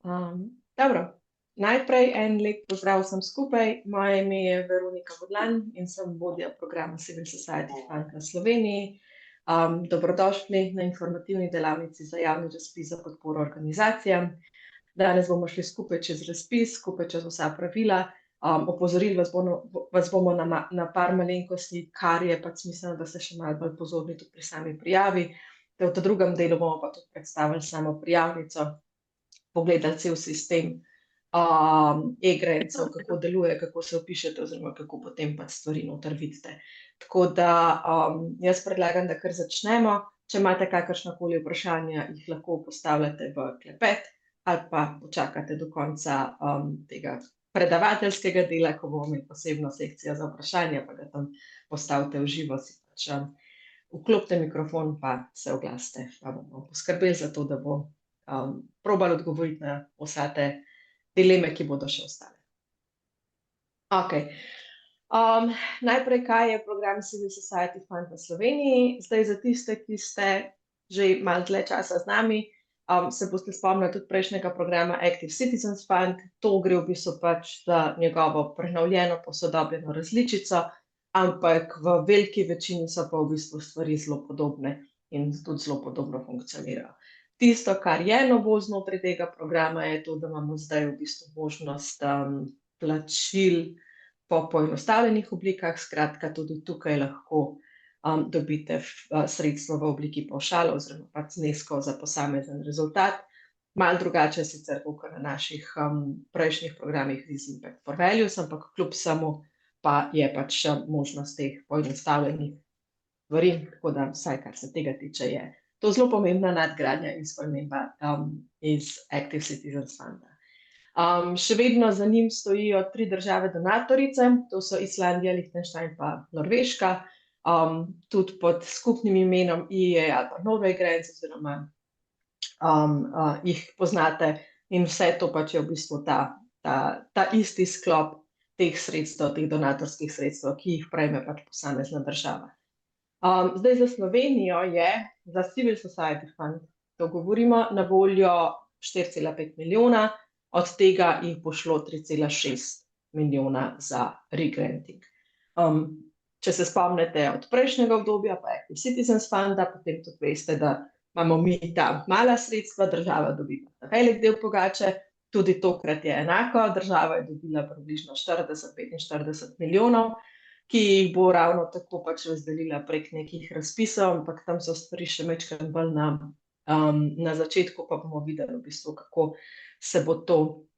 Dobro, najprej en lep pozdrav vsem skupaj. Moje ime je Veronika Vodlan in sem vodja programa Civil Society Fund v Sloveniji. Dobrodošli na informativni delavnici za javni razpis za podporo organizacijam. Danes bomo šli skupaj čez razpis, skupaj čez vsa pravila. Opozorili vas bomo na par malenkosti, kar je pač smiselno, da ste še malo bolj pozorni tudi pri sami prijavi. V drugem delu bomo pa tudi predstavili samo prijavnico, pogledali cel sistem e-grancev, kako deluje, kako se vpišete oziroma kako potem pač stvari noter vidite. Tako da jaz predlagam, da kar začnemo. Če imate kakršnakoli vprašanja, jih lahko postavljate v klepet ali pa počakate do konca tega predavateljskega dela, ko bomo imeli posebno sekcijo za vprašanja, pa ga tam postavite v živo, si pač vklopite mikrofon pa se oglasite, pa bomo poskrbeli za to, da bo probali odgovoriti na vsa te dileme, ki bodo še ostale. Najprej, kaj je program Civil Society Fund v Sloveniji? Zdaj, za tiste, ki ste že malo dlje časa z nami, se boste spomnili tudi prejšnjega programa Active Citizens Fund. To gre v bistvu pač za njegovo prenovljeno, posodobljeno različico, ampak v veliki večini so pa v bistvu stvari zelo podobne in tudi zelo podobno funkcionirajo. Tisto, kar je novost znotraj tega programa, je to, da imamo zdaj v bistvu možnost plačil po poenostavljenih oblikah. Skratka, tudi tukaj lahko dobite sredstva v obliki pavšala oziroma pač zneskov za posamezen rezultat. Malo drugače sicer kot na naših prejšnjih programih z Impact for Values, ampak kljub samo pa je pač možnost teh poenostavljenih stvari, tako da vsaj kar se tega tiče je to zelo pomembna nadgradnja in sprememba iz Active Citizens Funda. Še vedno za njim stojijo 3 države donatorice, to so Islandija, Liechtenstein pa Norveška, tudi pod skupnim imenom IE ali pa Norway Grants oziroma jih poznate in vse to pač je v bistvu ta isti sklop teh sredstev, teh donatorskih sredstev, ki jih prejme pač posamezna država. Zdaj za Slovenijo je za Civil Society Fund, to govorimo, na voljo 4,5 milijona, od tega jih bo šlo 3,6 milijona za regranting. Če se spomnite od prejšnjega obdobja, pa Active Citizens Funda, potem tudi veste, da imamo mi ta mala sredstva, država dobi pa velik del pogače, tudi tokrat je enako, država je dobila približno 40-45 milijonov, ki jih bo ravno tako pač razdelila prek nekih razpisov, ampak tam so stvari še majčkeno bolj na začetku, pa bomo videli v bistvu, kako se bo to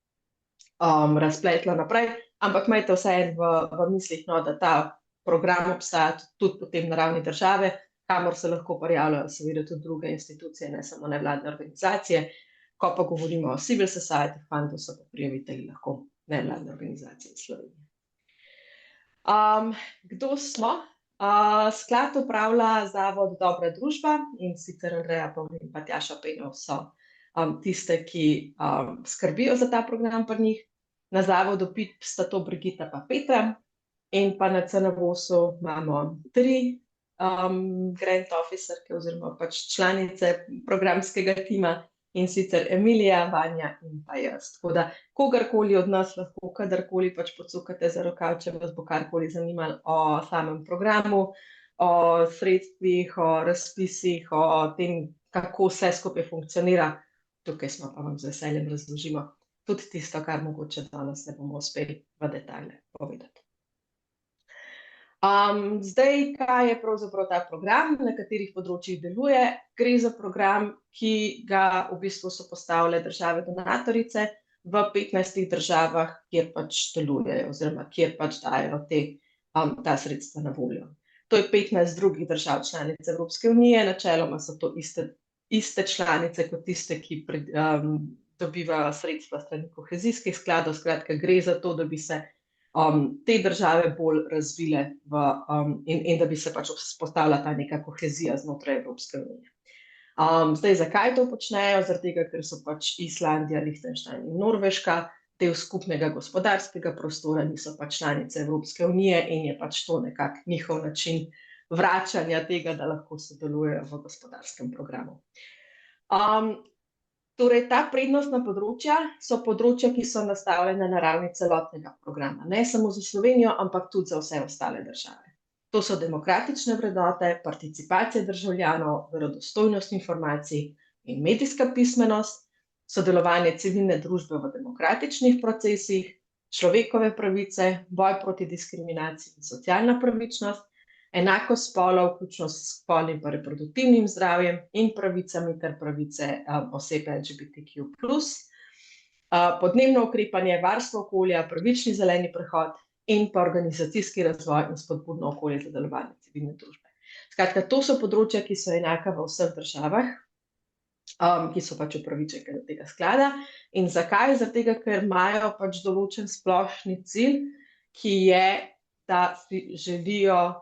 razpletlo naprej, ampak imejte vseeno v mislih, da ta program obstaja tudi potem na ravni države, kamor se lahko prijavljajo seveda tudi druge institucije, ne samo nevladne organizacije. Ko pa govorimo o Civil Society Fundu, so pa prijavitelji lahko nevladne organizacije iz Slovenije. Kdo smo? Sklad upravlja Zavod Dobra družba in sicer Andreja Pavlin in Tjaša Penjov so tiste, ki skrbijo za ta program pri njih. Na zavodu PIP sta to Brigita pa Petra. In pa na CNVOS-u imamo 3 grant officerke oziroma pač članice programskega tima, in sicer Emilija, Vanja in pa jaz. Tako da kogarkoli od nas lahko kadarkoli pač pocukate za rokav, če vas bo karkoli zanimalo o samem programu, o sredstvih, o razpisih, o tem, kako vse skupaj funkcionira. Tukaj smo pa vam z veseljem razložimo tudi tisto, kar mogoče danes ne bomo uspeli v detajle povedati. Zdaj, kaj je pravzaprav ta program, na katerih področjih deluje? Gre za program, ki ga v bistvu so postavile države donatorice v 15 državah, kjer pač delujejo oziroma kjer pač dajo ta sredstva na voljo. To je 15 drugih držav članic Evropske unije, načeloma so to iste članice kot tiste, ki dobivajo sredstva strani kohezijskih skladov. Skratka, gre za to, da bi se te države bolj razvile in da bi se pač vzpostavila ta neka kohezija znotraj Evropske unije. Zdaj, zakaj to počnejo? Zaradi tega, ker so pač Islandija, Liechtenstein in Norveška del skupnega gospodarskega prostora, niso pač članice Evropske unije in je pač to nekako njihov način vračanja tega, da lahko sodelujejo v gospodarskem programu. Torej, ta prednostna področja so področja, ki so nastavljena na ravni celotnega programa, ne samo za Slovenijo, ampak tudi za vse ostale države. To so demokratične vrednote, participacija državljanov, verodostojnost informacij in medijska pismenost, sodelovanje civilne družbe v demokratičnih procesih, človekove pravice, boj proti diskriminaciji in socialna pravičnost, enakost spolov, vključno s spolnim in reproduktivnim zdravjem in pravicami ter pravice oseb LGBTQ+, podnebno ukrepanje, varstvo okolja, pravični zeleni prehod in pa organizacijski razvoj in spodbudno okolje za delovanje civilne družbe. Skratka, to so področja, ki so enaka v vseh državah, ki so pač upravičenke do tega sklada. In zakaj? Zaradi tega, ker imajo pač določen splošni cilj, ki je, da si želijo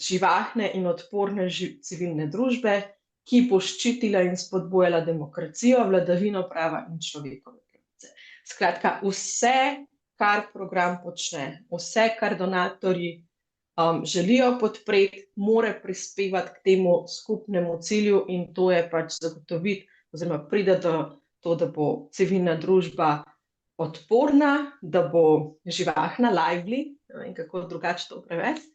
živahne in odporne civilne družbe, ki bo ščitila in spodbujala demokracijo, vladavino prava in človekove pravice. Skratka, vse, kar program počne, vse, kar donatorji želijo podpreti, mora prispevati k temu skupnemu cilju, in to je pač zagotoviti oziroma pride do to, da bo civilna družba odporna, da bo živahna, lively, ne vem, kako drugače to prevesti,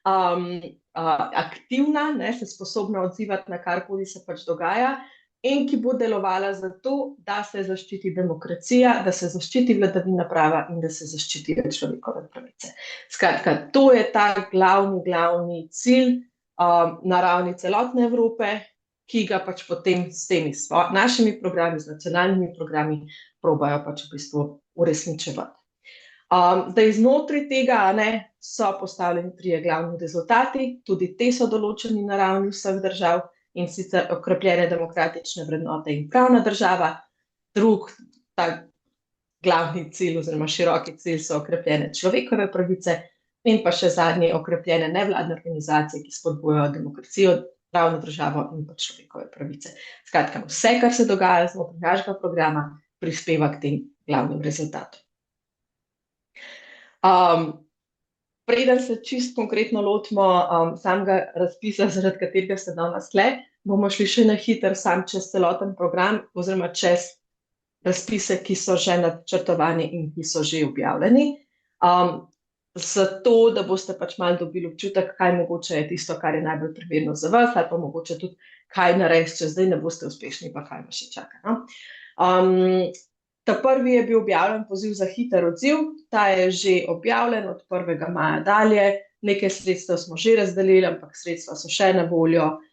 aktivna, se sposobna odzivati na karkoli se pač dogaja, in ki bo delovala za to, da se zaščiti demokracija, da se zaščiti vladavina prava in da se zaščitijo človekove pravice. Skratka, to je ta glavni cilj na ravni celotne Evrope, ki ga pač potem s temi našimi programi, z nacionalnimi programi probajo pač v bistvu uresničevati. Zdaj, znotraj tega so postavljeni 3 glavni rezultati, tudi te so določeni na ravni vseh držav, in sicer okrepljene demokratične vrednote in pravna država. Ta glavni cilj oziroma široki cilj so okrepljene človekove pravice in pa še zadnji, okrepljene nevladne organizacije, ki spodbujajo demokracijo, pravno državo in pa človekove pravice. Skratka, vse, kar se dogaja znotraj našega programa, prispeva k tem glavnim rezultatom. Preden se čisto konkretno lotimo samega razpisa, zaradi katerega ste danes tule, bomo šli še na hitro sam čez celoten program oziroma čez razpise, ki so že načrtovani in ki so že objavljeni. Zato, da boste pač malo dobili občutek, kaj mogoče je tisto, kar je najbolj primerno za vas, ali pa mogoče tudi, kaj narediti, če zdaj ne boste uspešni, pa kaj vas še čaka, no? Ta prvi je bil objavljen poziv za hiter odziv, ta je že objavljen od 1. maja dalje, nekaj sredstev smo že razdelili, ampak sredstva so še na voljo,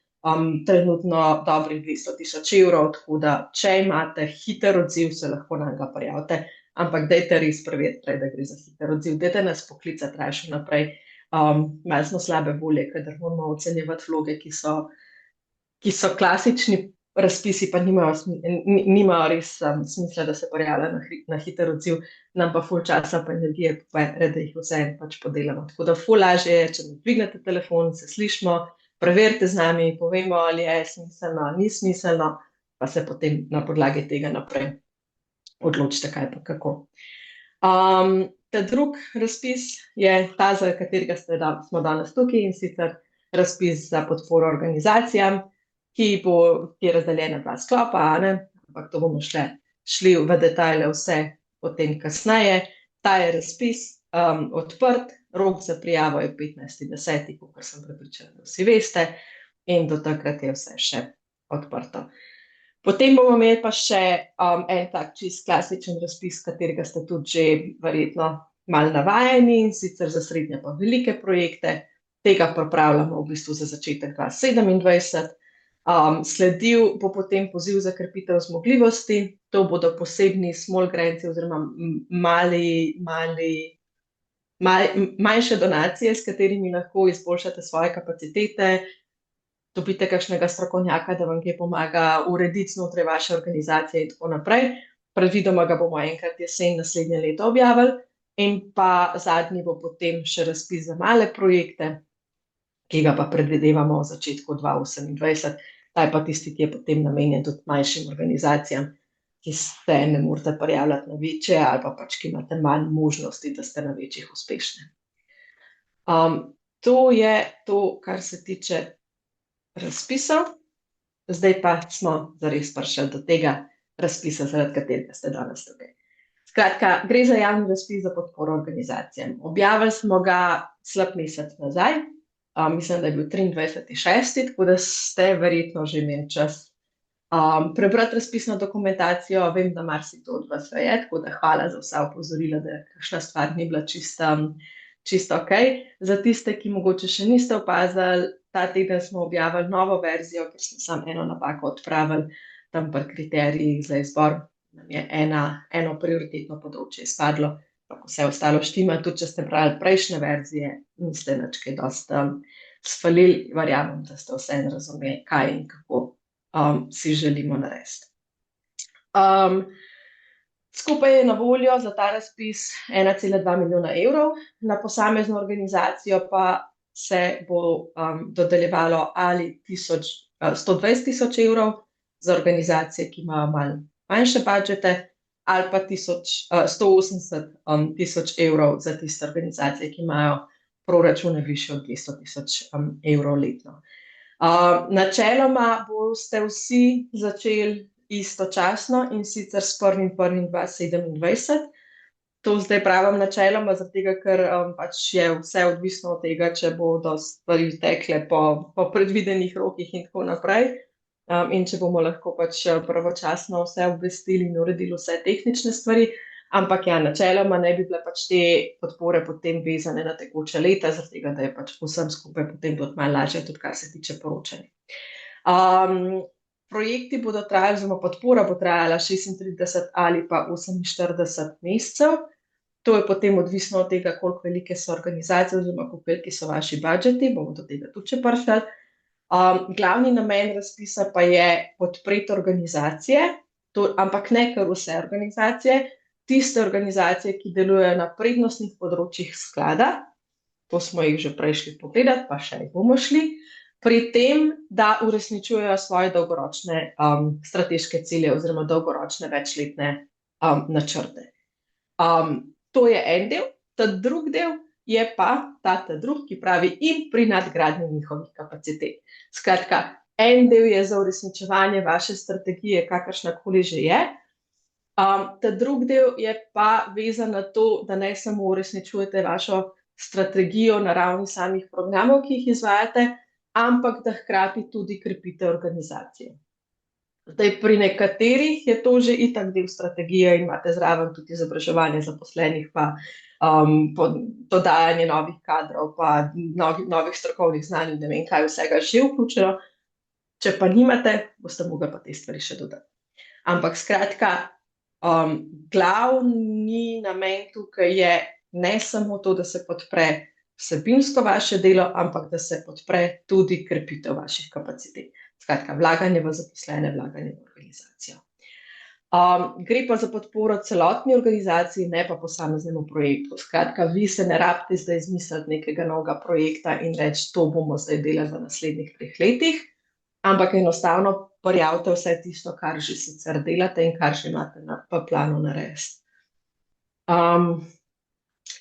trenutno dobrih 200.000 evrov, tako da če imate hiter odziv, se lahko nanj prijavite, ampak dajte res preveriti, da gre za hiter odziv, dajte nas poklicati raje še naprej, malo smo slabe volje, kadar moramo ocenjevati vloge, ki so klasični razpisi, pa nimajo res smisla, da se prijavlja na hiter odziv, nam pa ful časa pa energije da jih vseeno pač podelamo. Tako da ful lažje je, če nam dvignete telefon, se slišimo, preverite z nami, povemo, ali je smiselno, ali ni smiselno, pa se potem na podlagi tega naprej odločite, kaj pa kako. Ta drugi razpis je ta, za katerega smo danes tukaj, in sicer razpis za podporo organizacijam, ki je razdeljen na 2 sklopa, ampak to bomo šli v detajle vse potem kasneje. Ta je razpis odprt, rok za prijavo je 15.10., kakor sem prepričana, da vsi veste, in do takrat je vse še odprto. Potem bomo imeli pa še en tak čist klasičen razpis, katerega ste tudi že verjetno malo navajeni, in sicer za srednje pa velike projekte. Tega pripravljamo v bistvu za začetek 2027. Sledil bo potem poziv za krepitev zmogljivosti, to bodo posebni small grants oziroma manjše donacije, s katerimi lahko izboljšate svoje kapacitete, dobite kakšnega strokovnjaka, da vam kaj pomaga urediti znotraj vaše organizacije in tako naprej. Predvidoma ga bomo enkrat jesen naslednje leto objavili, in pa zadnji bo potem še razpis za male projekte, ki ga pa predvidevamo v začetku 2028. Ta je pa tisti, ki je potem namenjen tudi manjšim organizacijam, ki se ne morete prijavljati na večje ali pa pač, ki imate manj možnosti, da ste na večjih uspešni. To je to, kar se tiče razpisov. zdaj pa smo zares prišli do tega razpisa, zaradi katerega ste danes tukaj. Skratka, gre za javni razpis za podporo organizacijam. Objavili smo ga slab mesec nazaj, mislim, da je bil 23.6., tako da ste verjetno že imeli čas prebrati razpisno dokumentacijo. Vem, da marsikdo od vas je, tako da hvala za vsa opozorila, da kakšna stvar ni bila čisto ok. Za tiste, ki mogoče še niste opazili, ta teden smo objavili novo verzijo, ker smo samo eno napako odpravili tam pri kriterijih za izbor. Nam je eno prioritetno področje izpadlo, pa vse ostalo štima. Tudi če ste brali prejšnje verzije, niste nič kaj dosti sfalili. Verjamem, da ste vseeno razumeli, kaj in kako si želimo narediti. Skupaj je na voljo za ta razpis 1,2 milijona evrov, na posamezno organizacijo pa se bo dodeljevalo ali 120 tisoč evrov za organizacije, ki imajo malo manjše budžete, ali pa 180 tisoč evrov za tiste organizacije, ki imajo proračune višje od 200 tisoč evrov letno. Načeloma boste vsi začeli istočasno, in sicer s 1.1.2027. To zdaj pravim načeloma, zaradi tega, ker pač je vse odvisno od tega, če bodo stvari tekle po predvidenih rokih in tako naprej. In če bomo lahko pač pravočasno vse obvestili in uredili vse tehnične stvari. Ampak ja, načeloma ne bi bile pač te podpore potem vezane na tekoče leta, zaradi tega, da je pač vsem skupaj potem tudi malo lažje, tudi kar se tiče poročanja. Projekti bodo trajali, oziroma podpora bo trajala 36 ali pa 48 mesecev. To je potem odvisno od tega, koliko velike so organizacije oziroma koliko veliki so vaši budžeti, bomo do tega tudi še prišli. Glavni namen razpisa pa je podpreti organizacije, ampak ne kar vse organizacije, tiste organizacije, ki delujejo na prednostnih področjih sklada, to smo jih že prejšli pogledati, pa še jih bomo šli, pri tem, da uresničujejo svoje dolgoročne strateške cilje oziroma dolgoročne večletne načrte. To je en del, ta drug del je pa ta drug, ki pravi in pri nadgradnji njihovih kapacitet. Skratka, en del je za uresničevanje vaše strategije, kakršnakoli že je. Ta drug del je pa vezan na to, da ne samo uresničujete vašo strategijo na ravni samih programov, ki jih izvajate, ampak da hkrati tudi krepite organizacije. Zdaj, pri nekaterih je to že itak del strategije in imate zraven tudi izobraževanje zaposlenih, pa dodajanje novih kadrov, pa novih strokovnih znanj, ne vem kaj vsega že vključeno. Če pa nimate, boste mogli pa te stvari še dodati. Ampak skratka, glavni namen tukaj je ne samo to, da se podpre vsebinsko vaše delo, ampak da se podpre tudi krepitev vaših kapacitet. Skratka, vlaganje v zaposlene, vlaganje v organizacijo. Gre pa za podporo celotni organizaciji, ne pa posameznemu projektu. Skratka, vi se ne rabite zdaj izmisliti nekega novega projekta in reči, to bomo zdaj delali v naslednjih 3 letih, ampak enostavno prijavite vse tisto, kar že sicer delate in kar že imate na planu narediti.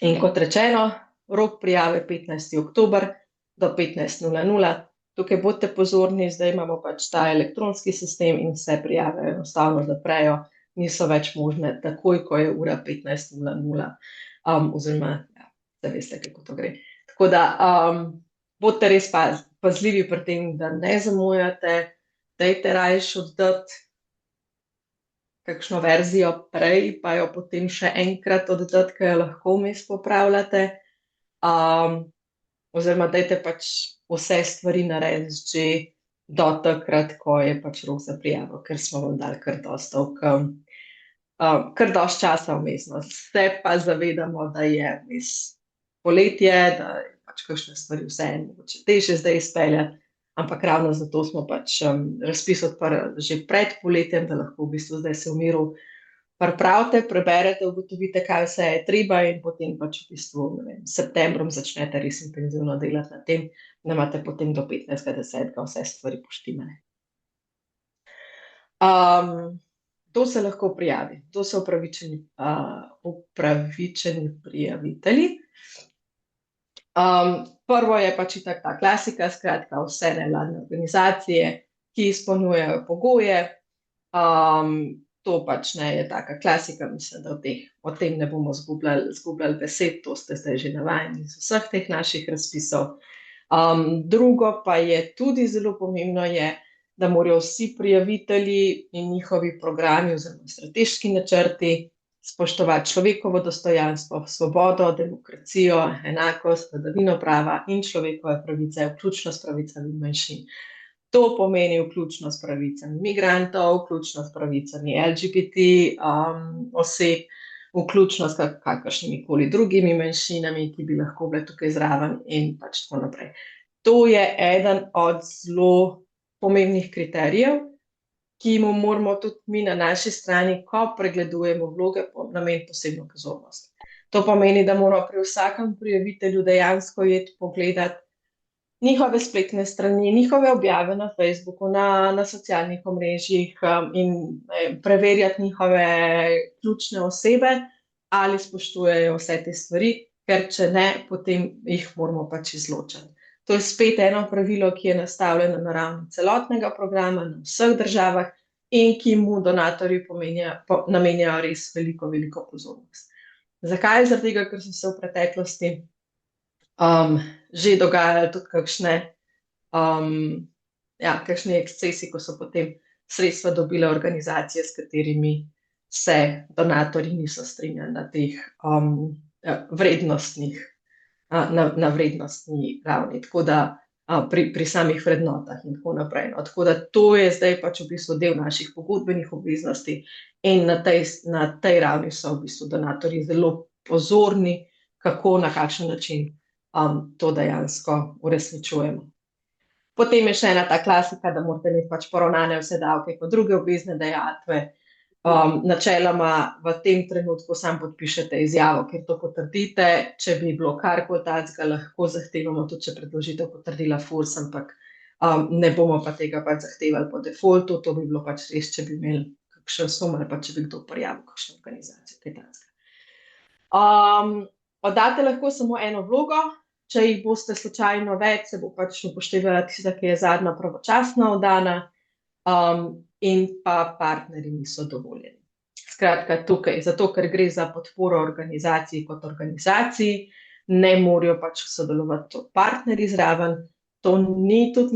In kot rečeno, rok prijave 15. oktober do 15.00. Tukaj bodite pozorni, zdaj imamo pač ta elektronski sistem in vse prijave enostavno zaprejo, niso več možne takoj, ko je ura 15.00. Oziroma, ja, da veste, kako to gre. Tako da, bodite res pazljivi pri tem, da ne zamujate, dajte rajš oddati kakšno verzijo prej, pa jo potem še enkrat oddati, ki jo lahko vmes popravljate. Oziroma, dajte pač vse stvari narediti že do takrat, ko je pač rok za prijavo, ker smo vam dali kar dosti časa vmes. Se pa zavedamo, da je vmes poletje, da je pač kakšne stvari vseeno mogoče težje zdaj izpeljati, ampak ravno zato smo pač razpis odprli že pred poletjem, da lahko v bistvu zdaj se v miru pripravite, preberete, ugotovite, kaj vse je treba in potem pač v bistvu, ne vem, s septembrom začnete res intenzivno delati na tem, da imate potem do 15.10. vse stvari poštimane. Kdo se lahko prijavi? Kdo so upravičeni prijavitelji? Prvo je pač itak ta klasika, skratka vse nevladne organizacije, ki izpolnjujejo pogoje. To pač ne je taka klasika, mislim, da o tem ne bomo zgubljali besed, to ste zdaj že navajeni iz vseh teh naših razpisov. Drugo pa je tudi zelo pomembno je, da morajo vsi prijavitelji in njihovi programi oziroma strateški načrti spoštovati človekovo dostojanstvo, svobodo, demokracijo, enakost, vladavino prava in človekove pravice, vključno s pravicami manjšin. To pomeni vključno s pravicami migrantov, vključno s pravicami LGBT oseb, vključno s kakršnimi koli drugimi manjšinami, ki bi lahko bile tukaj zraven in pač tako naprej. To je eden od zelo pomembnih kriterijev, ki mu moramo tudi mi na naši strani, ko pregledujemo vloge, nameniti posebno pozornost. To pomeni, da moramo pri vsakem prijavitelju dejansko iti pogledati njihove spletne strani, njihove objave na Facebooku, na socialnih omrežjih in preverjati njihove ključne osebe, ali spoštujejo vse te stvari, ker če ne, potem jih moramo pač izločiti. To je spet eno pravilo, ki je nastavljeno na ravni celotnega programa na vseh državah in ki mu donatorji namenjajo res veliko, veliko pozornost. Zakaj? Zaradi tega, ker so se v preteklosti že dogajali tudi kakšni ekscesi, ko so potem sredstva dobile organizacije, s katerimi se donatorji niso strinjali na teh na vrednostni ravni, tako da pri samih vrednotah in tako naprej. No. Tako da to je zdaj pač v bistvu del naših pogodbenih obveznosti in na tej ravni so v bistvu donatorji zelo pozorni, kako, na kakšen način to dejansko uresničujemo. Potem je še ena ta klasika, da morate imeti pač poravnane vse davke kot druge obvezne dajatve. Načeloma v tem trenutku sam podpišete izjavo, ker to potrdite. Če bi bilo karkoli takega, lahko zahtevamo tudi, če predložitev potrdila FURS, ampak ne bomo pa tega pač zahtevali po defaultu. To bi bilo pač res, če bi imeli kakšen sum ali pa če bi kdo prijavil kakšno organizacijo, kaj takega. Oddate lahko samo eno vlogo, če jih boste slučajno več, se bo pač upoštevala tista, ki je zadnja pravočasno oddana, in pa partnerji niso dovoljeni. Skratka, tukaj, zato ker gre za podporo organizaciji kot organizaciji, ne morajo pač sodelovati partnerji zraven. To ni tudi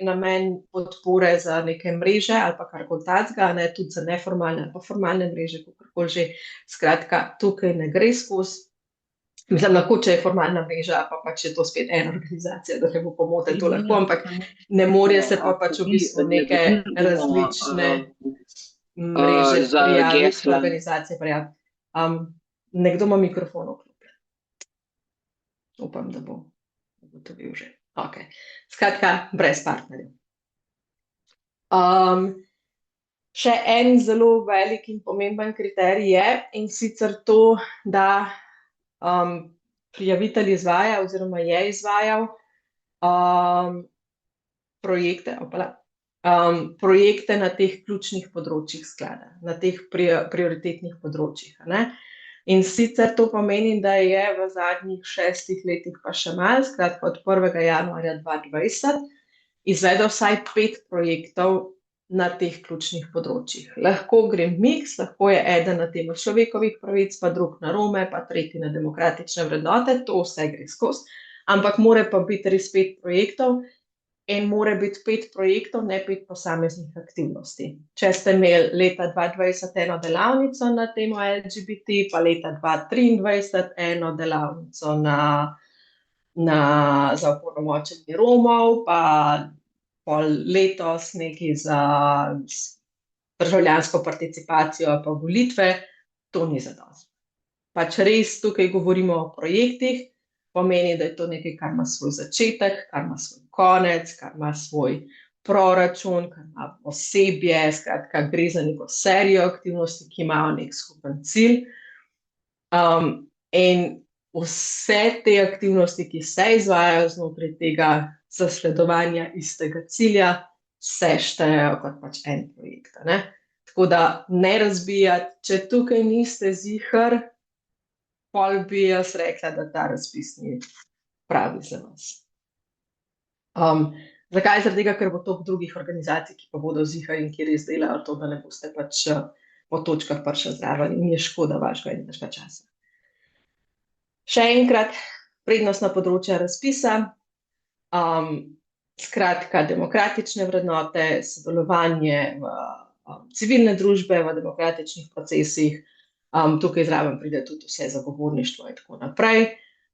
namen podpore za neke mreže ali pa karkoli takega, ne tudi za neformalne ali pa formalne mreže, kakorkoli že. Skratka, tukaj ne gre skozi. Mislim, lahko, če je formalna mreža, pa pač je to spet ena organizacija, da ne bo pomote, to lahko, ampak ne more se pa pač v bistvu neke različne mreže prijaviti, organizacije prijaviti. Nekdo ima mikrofon vklopljen. Upam, da bo ugotovil že. Okay. Skratka, brez partnerjev. Še en zelo velik in pomemben kriterij je, in sicer to, da prijavitelj izvaja oziroma je izvajal projekte na teh ključnih področjih sklada, na teh prioritetnih področjih. Ne? In sicer to pomeni, da je v zadnjih 6 letih pa še malo, skratka od 1. januarja 2020, izvedel vsaj 5 projektov na teh ključnih področjih. Lahko gre miks, lahko je eden na temo človekovih pravic, pa drug na Rome, pa tretji na demokratične vrednote, to vse gre skozi, ampak mora pa biti res 5 projektov in mora biti 5 projektov, ne 5 posameznih aktivnosti. Če ste imeli leta 2020 eno delavnico na temo LGBT, pa leta 2023 eno delavnico za opolnomočenje Romov, pa letos nekaj za državljansko participacijo pa volitve, to ni zadosti. Pač res tukaj govorimo o projektih, pomeni, da je to nekaj, kar ima svoj začetek, kar ima svoj konec, kar ima svoj proračun, kar ima osebje, skratka gre za neko serijo aktivnosti, ki imajo nek skupen cilj. In vse te aktivnosti, ki se izvajajo znotraj tega zasledovanja istega cilja, se štejejo kot pač en projekt. Ne? Tako da ne razbijati, če tukaj niste ziher, pol bi jaz rekla, da ta razpis ni pravi za vas. Zakaj? Zaradi tega, ker bo toliko drugih organizacij, ki pa bodo zihali in ki res delajo to, da ne boste pač po točkah prišli zraven in je škoda vašega in našega časa. Še enkrat, prednostna področja razpisa, skratka, demokratične vrednote, sodelovanje v civilne družbe, v demokratičnih procesih, tukaj zraven pride tudi vse zagovorništvo in tako naprej.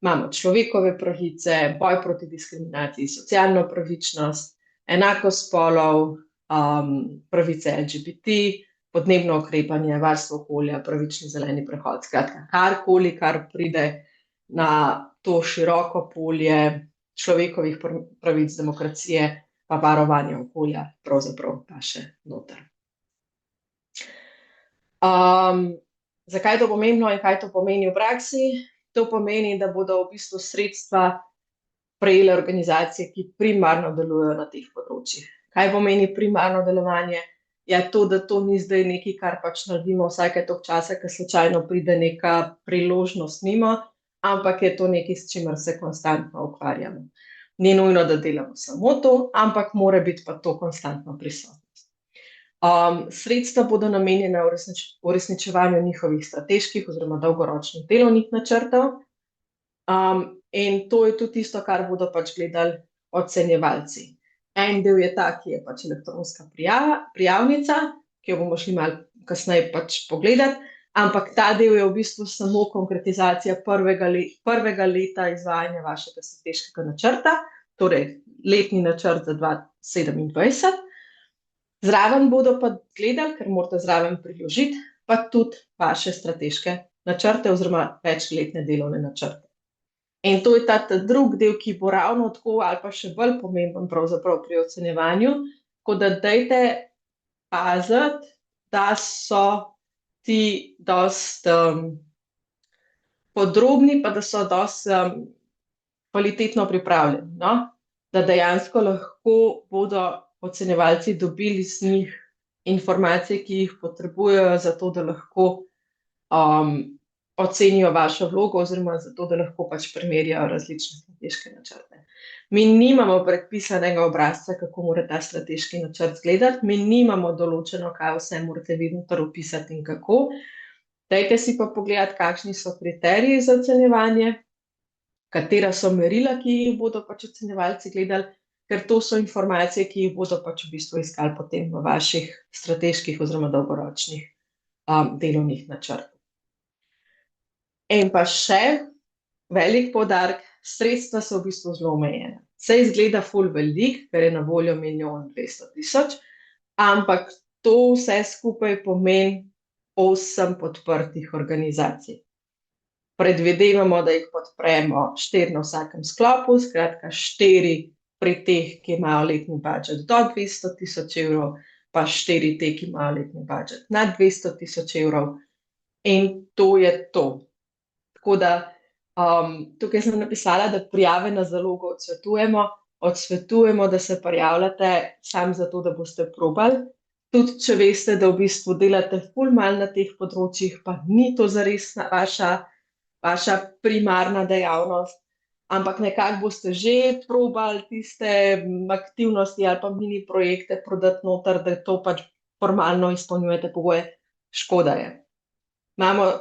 Imamo človekove pravice, boj proti diskriminaciji, socialno pravičnost, enakost spolov, pravice LGBT, podnebno ukrepanje, varstvo okolja, pravični zeleni prehod. Skratka, karkoli, kar pride na to široko polje človekovih pravic, demokracije pa varovanja okolja, pravzaprav pa še noter. Zakaj je to pomembno in kaj to pomeni v praksi? To pomeni, da bodo v bistvu sredstva prejele organizacije, ki primarno delujejo na teh področjih. Kaj pomeni primarno delovanje? Je to, da to ni zdaj nekaj, kar pač naredimo vsake toliko časa, ker slučajno pride neka priložnost mimo, ampak je to nekaj, s čimer se konstantno ukvarjamo. Ni nujno, da delamo samo to, ampak mora biti pa to konstantno prisotnost. Sredstva bodo namenjena uresničevanju njihovih strateških oziroma dolgoročnih delovnih načrtov. In to je tudi tisto, kar bodo pač gledali ocenjevalci. En del je ta, ki je pač elektronska prijavnica, ki jo bomo šli malo kasneje pač pogledati, ampak ta del je v bistvu samo konkretizacija prvega leta izvajanja vašega strateškega načrta, torej letni načrt za 2027. Zraven bodo pa gledali, ker morate zraven priložiti, pa tudi vaše strateške načrte oziroma večletne delovne načrte. In to je ta drugi del, ki bo ravno tako ali pa še bolj pomemben pravzaprav pri ocenjevanju, tako da dajte paziti, da so ti dosti podrobni, pa da so dosti kvalitetno pripravljeni, no? Da dejansko lahko bodo ocenjevalci dobili z njih informacije, ki jih potrebujejo za to, da lahko ocenijo vašo vlogo oziroma za to, da lahko pač primerjajo različne strateške načrte. Mi nimamo predpisanega obrazca, kako mora ta strateški načrt izgledati, mi nimamo določeno, kaj vse morate vi noter opisati in kako. Dajte si pa pogledati, kakšni so kriteriji za ocenjevanje, katera so merila, ki jih bodo pač ocenjevalci gledali, ker to so informacije, ki jih bodo pač v bistvu iskali potem v vaših strateških oziroma dolgoročnih delovnih načrtih. In pa še velik poudarek, sredstva so v bistvu zelo omejena. Se izgleda ful veliko, ker je na voljo 1.200.000, ampak to vse skupaj pomeni 8 podprtih organizacij. Predvidevamo, da jih podpremo 4 na vsakem sklopu, skratka 4 pri teh, ki imajo letni budžet do 200.000 evrov, pa 4 te, ki imajo letni budžet nad 200.000 evrov. In to je to. Tako da tukaj sem napisala, da prijave na zalogo odsvetujemo, da se prijavljate samo zato, da boste probali. Tudi če veste, da v bistvu delate ful malo na teh področjih, pa ni to zares vaša primarna dejavnost, ampak nekako boste že probali tiste aktivnosti ali pa mini projekte prodati noter, da to pač formalno izpolnjujete pogoje. Škoda je. Imamo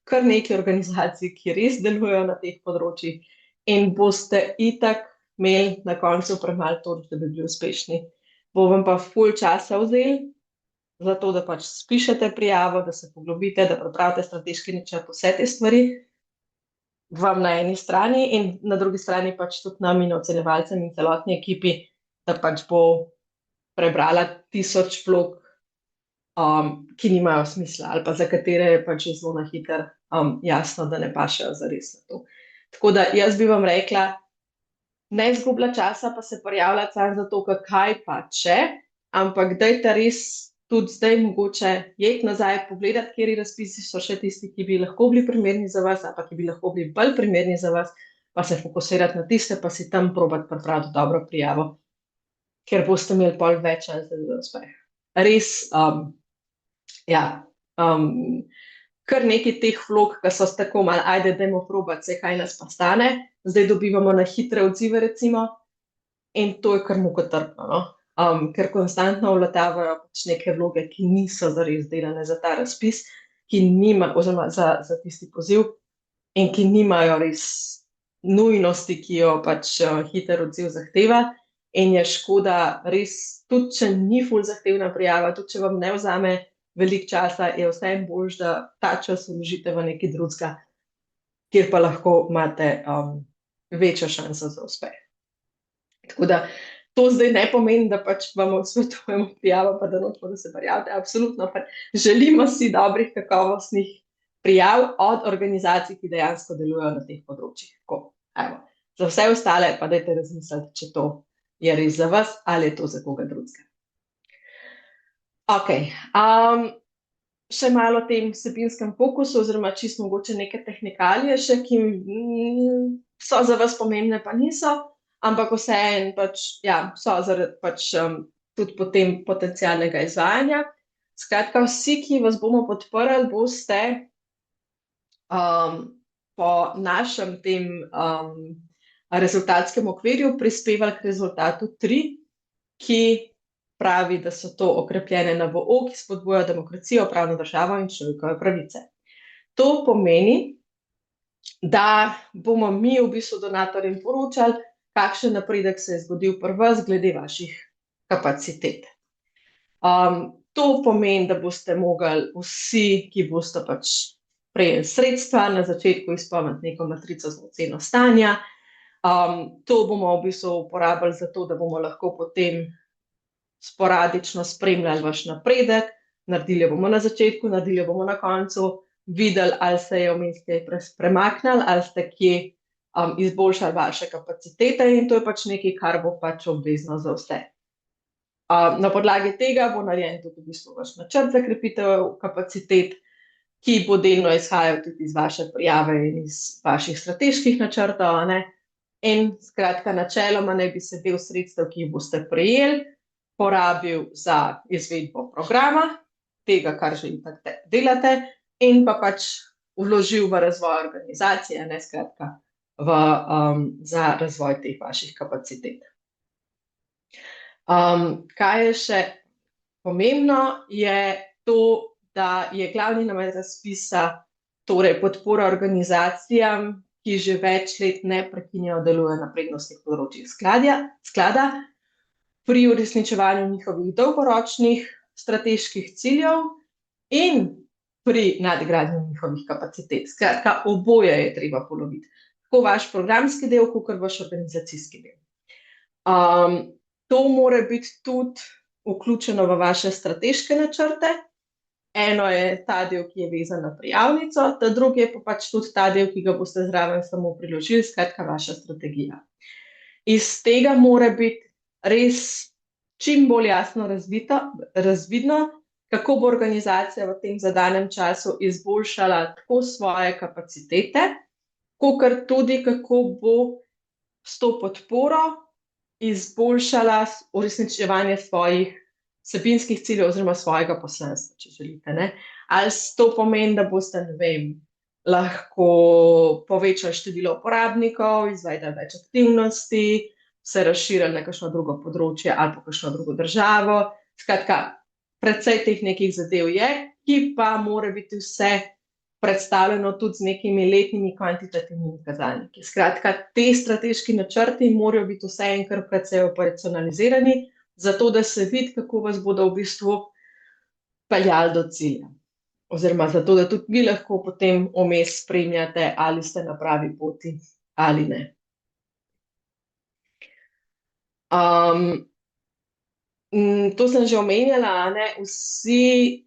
kar nekaj organizacij, ki res delujejo na teh področjih in boste itak imeli na koncu premalo točk, da bi bili uspešni. Bo vam pa ful časa vzeli, zato da pač spišete prijavo, da se poglobite, da pripravite strateški načrt, vse te stvari vam na eni strani in na drugi strani pač tudi nam in ocenjevalcem in celotni ekipi, da pač bo prebrala 1000 vlog, ki nimajo smisla ali pa za katere je pač zelo na hitro jasno, da ne pašejo zares na to. Tako da jaz bi vam rekla, ne izgublja časa pa se prijavljati samo zato, kaj pa če, ampak dajte res tudi zdaj mogoče jeti nazaj, pogledati, kateri razpisi so še tisti, ki bi lahko bili primerni za vas ali pa ki bi lahko bili bolj primerni za vas, pa se fokusirati na tiste, pa si tam probati pripraviti dobro prijavo, ker boste imeli pol več šanse za uspeh. Res, kar nekaj teh vlog, ki so tako malo, ajde, dajmo probati, kaj nas pa stane. Zdaj dobivamo na hitre odzive, recimo. in to je kar mukotrpno, no? Ker konstantno vlatavajo pač neke vloge, ki niso zares delane za ta razpis, oziroma za tisti poziv, in ki nimajo res nujnosti, ki jo pač hiter odziv zahteva. In je škoda, res, tudi če ni ful zahtevna prijava, tudi če vam ne vzame veliko časa, je vseeno boljše, da ta čas vložite v nekaj drugega, kjer pa lahko imate večjo šanso za uspeh. Tako da to zdaj ne pomeni, da pač vam odsvetujemo prijavo, pa da nočemo, da se prijavite. Absolutno, pa želimo si dobrih, kakovostnih prijav od organizacij, ki dejansko delujejo na teh področjih. Tako, evo. Za vse ostale pa dajte razmisliti, če to je res za vas ali je to za koga drugega. Ok, še malo o tem vsebinskem fokusu, oziroma čisto mogoče neke tehnikalije še, ki so za vas pomembne, pa niso, ampak vseeno pač, ja, so zaradi pač tudi potem potencialnega izvajanja. Skratka, vsi, ki vas bomo podprli, boste po našem tem rezultatskem okvirju prispevali k rezultatu 3, ki pravi, da so to okrepljene NVO, ki spodbujajo demokracijo, pravno državo in človekove pravice. To pomeni, da bomo mi v bistvu donatorjem poročali, kakšen napredek se je zgodil pri vas glede vaših kapacitet. To pomeni, da boste mogli vsi, ki boste pač prejeli sredstva, na začetku izpolniti neko matrico za oceno stanja. To bomo v bistvu uporabili za to, da bomo lahko potem sporadično spremljali vaš napredek, naredili bomo na začetku, naredili bomo na koncu, videli, ali se je vmes kaj premaknili, ali ste kje izboljšali vaše kapacitete, in to je pač nekaj, kar bo pač obvezno za vse. Na podlagi tega bo narejen tudi v bistvu vaš načrt za krepitev kapacitet, ki bo delno izhajal tudi iz vaše prijave in iz vaših strateških načrtov, ne? In skratka, načeloma naj bi se del sredstev, ki jih boste prejeli, porabil za izvedbo programa, tega, kar že itak delate, in pa pač vložil v razvoj organizacije, ne, skratka, za razvoj teh vaših kapacitet. Kaj je še pomembno, je to, da je glavni namen razpisa torej podpora organizacijam, ki že več let neprekinjeno delujejo na prednostnih področjih sklada, pri uresničevanju njihovih dolgoročnih strateških ciljev in pri nadgradnji njihovih kapacitet. Skratka, oboje je treba poloviti. Tako vaš programski del, kakor vaš organizacijski del. To mora biti tudi vključeno v vaše strateške načrte. Eno je ta del, ki je vezan na prijavnico, ta drugi je pa pač tudi ta del, ki ga boste zraven samo priložili, skratka vaša strategija. Iz tega mora biti res čim bolj jasno razvidno, kako bo organizacija v tem zadanem času izboljšala tako svoje kapacitete, kakor tudi kako bo s to podporo izboljšala uresničevanje svojih vsebinskih ciljev oziroma svojega poslanstva, če želite, ne. Ali to pomeni, da boste, ne vem, lahko povečali število uporabnikov, izvedli več aktivnosti, se razširili na kakšno drugo področje ali pa kakšno drugo državo. Skratka, precej teh nekih zadev je, ki pa mora biti vse predstavljeno tudi z nekimi letnimi kvantitativnimi kazalniki. Skratka, te strateški načrti morajo biti vseeno precej operacionalizirani, zato da se vidi, kako vas bodo v bistvu peljali do cilja. Oziroma zato, da tudi vi lahko potem vmes spremljate, ali ste na pravi poti ali ne. To sem že omenjala, ne, vsi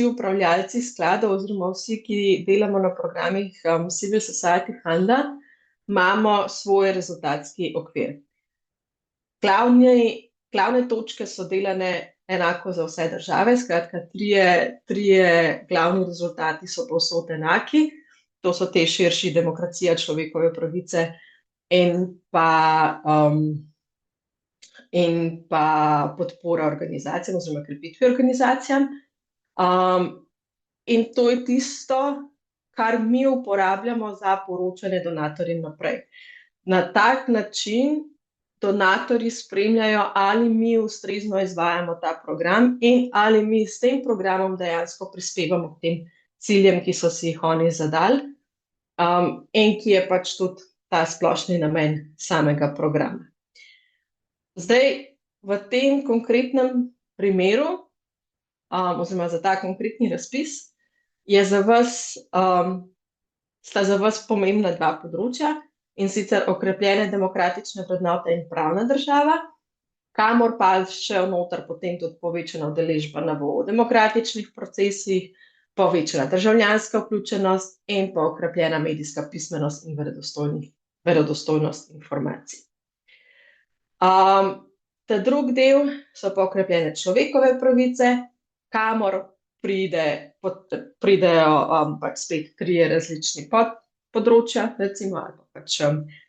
upravljalci skladov oziroma vsi, ki delamo na programih Civil Society Funda, imamo svoj rezultatski okvir. Glavne točke so delane enako za vse države, skratka, trije glavni rezultati so povsod enaki. To so te širši demokracija, človekove pravice in pa podpora organizacijam oziroma krepitvi organizacijam. In to je tisto, kar mi uporabljamo za poročanje donatorjem naprej. Na tak način donatorji spremljajo, ali mi ustrezno izvajamo ta program in ali mi s tem programom dejansko prispevamo k tem ciljem, ki so si jih oni zadali, in ki je pač tudi ta splošni namen samega programa. Zdaj, v tem konkretnem primeru, oziroma za ta konkretni razpis, sta za vas pomembna dva področja, in sicer okrepljene demokratične vrednote in pravna država, kamor pa še vnoter potem tudi povečana udeležba na demokratičnih procesih, povečana državljanska vključenost in pa okrepljena medijska pismenost in verodostojnost informacij. Ta drugi del so pa okrepljene človekove pravice, kamor pridejo pač spet trije različni področja, recimo, ali pač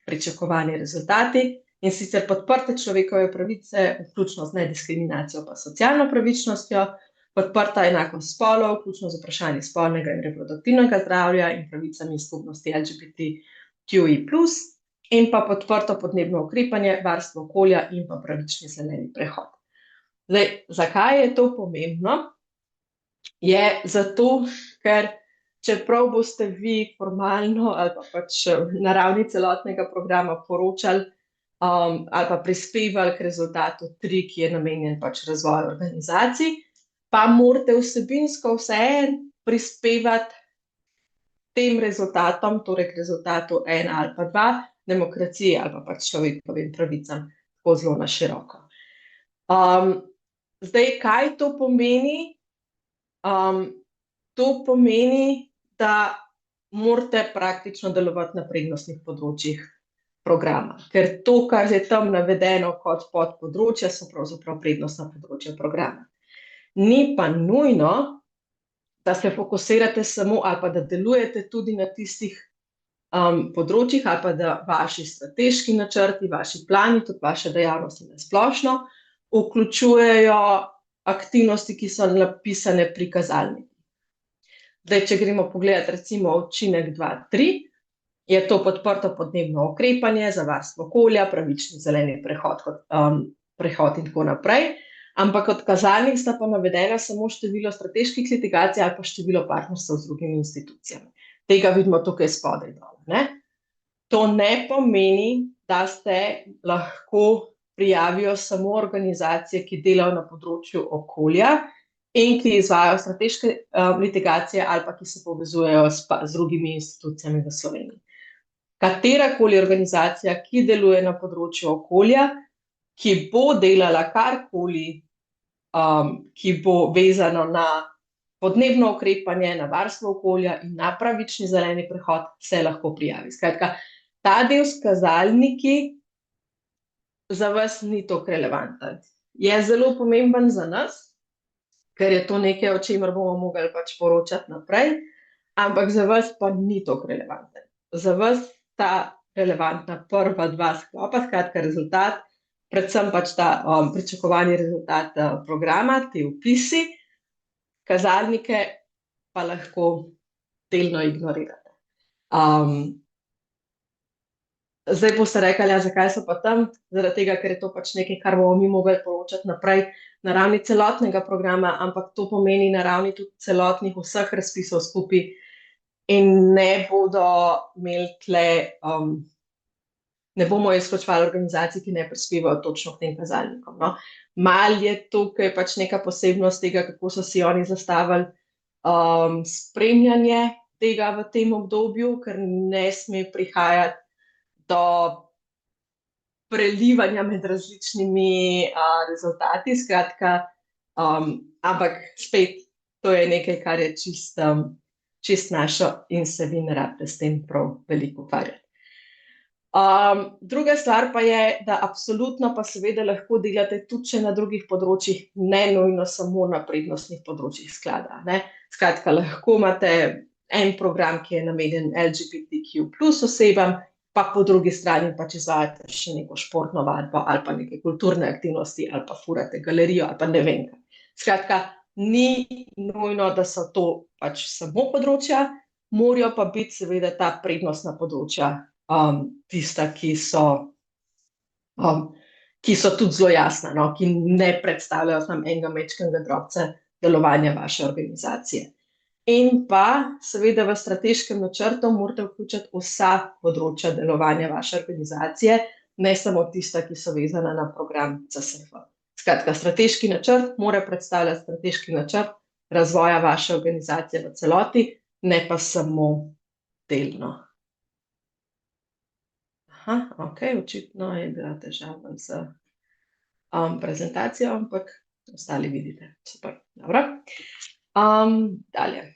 pričakovani rezultati, in sicer podprte človekove pravice, vključno z nediskriminacijo pa socialno pravičnostjo, podprta enakost spolov, vključno z vprašanji spolnega in reproduktivnega zdravja in pravicami skupnosti LGBTQI+, in pa podprto podnebno ukrepanje, varstvo okolja in pa pravični zeleni prehod. Zdaj, zakaj je to pomembno? Je zato, ker čeprav boste vi formalno ali pa pač na ravni celotnega programa poročali ali pa prispevali k rezultatu 3, ki je namenjen pač razvoju organizacij, pa morate vsebinsko vseeno prispevati tem rezultatom, torej k rezultatu 1 ali pa 2, demokraciji ali pa pač človekovim pravicam, tako zelo na široko. Zdaj, kaj to pomeni? To pomeni, da morate praktično delovati na prednostnih področjih programa, ker to, kar je tam navedeno kot podpodročja, so pravzaprav prednostna področja programa. Ni pa nujno, da se fokusirate samo ali pa da delujete tudi na tistih področjih ali pa da vaši strateški načrti, vaši plani, tudi vaše dejavnosti na splošno vključujejo aktivnosti, ki so napisane pri kazalnikih. Zdaj, če gremo pogledati recimo učinek 2.3, je to podprto podnebno ukrepanje za varstvo okolja, pravični zeleni prehod in tako naprej, ampak kot kazalnik sta pa navedena samo število strateških litigacij ali pa število partnerstev z drugimi institucijami. Tega vidimo tukaj spodaj dol, ne? To ne pomeni, da se lahko prijavijo samo organizacije, ki delajo na področju okolja in ki izvajajo strateške litigacije ali pa ki se povezujejo z drugimi institucijami v Sloveniji. Katerakoli organizacija, ki deluje na področju okolja, ki bo delala karkoli, ki bo vezano na podnebno ukrepanje, na varstvo okolja in na pravični zeleni prehod, se lahko prijavi. Skratka, ta del s kazalniki za vas ni toliko relevanten. Je zelo pomemben za nas, ker je to nekaj, o čemer bomo mogli pač poročati naprej, ampak za vas pa ni toliko relevanten. Za vas ta relevantna prva dva sklopa, skratka rezultat, predvsem pač ta pričakovani rezultat programa, ti vpisi, kazalnike pa lahko delno ignorirate. Zdaj boste rekli, ja, zakaj so pa tam? Zaradi tega, ker je to pač nekaj, kar bomo mi mogli poročati naprej na ravni celotnega programa, ampak to pomeni na ravni tudi celotnih vseh razpisov skupaj in ne bodo imeli tle, ne bomo izključevali organizacij, ki ne prispevajo točno k tem kazalnikom, no. Malo je tukaj pač neka posebnost tega, kako so si oni zastavili spremljanje tega v tem obdobju, ker ne sme prihajati do prelivanja med različnimi rezultati, skratka, ampak spet, to je nekaj, kar je čist našo in se vi ne rabite s tem prav veliko ukvarjati. Druga stvar pa je, da absolutno pa seveda lahko delate tudi še na drugih področjih, ne nujno samo na prednostnih področjih sklada, ne. Skratka, lahko imate en program, ki je namenjen LGBTQ+ osebam, pa po drugi strani pač izvajate še neko športno vadbo ali pa neke kulturne aktivnosti ali pa furate galerijo ali pa ne vem kaj. Skratka, ni nujno, da so to pač samo področja, morajo pa biti seveda ta prednostna področja tista, ki so ki so tudi zelo jasna, no, ki ne predstavljajo samo enega mečkega drobca delovanja vaše organizacije. In pa seveda v strateškem načrtu morate vključiti vsa področja delovanja vaše organizacije, ne samo tista, ki so vezana na program CSF. Skratka, strateški načrt mora predstavljati strateški načrt razvoja vaše organizacije v celoti, ne pa samo delno. Aha, ok, očitno je bila težava z prezentacijo, ampak ostali vidite. Super, dobro. Dalje.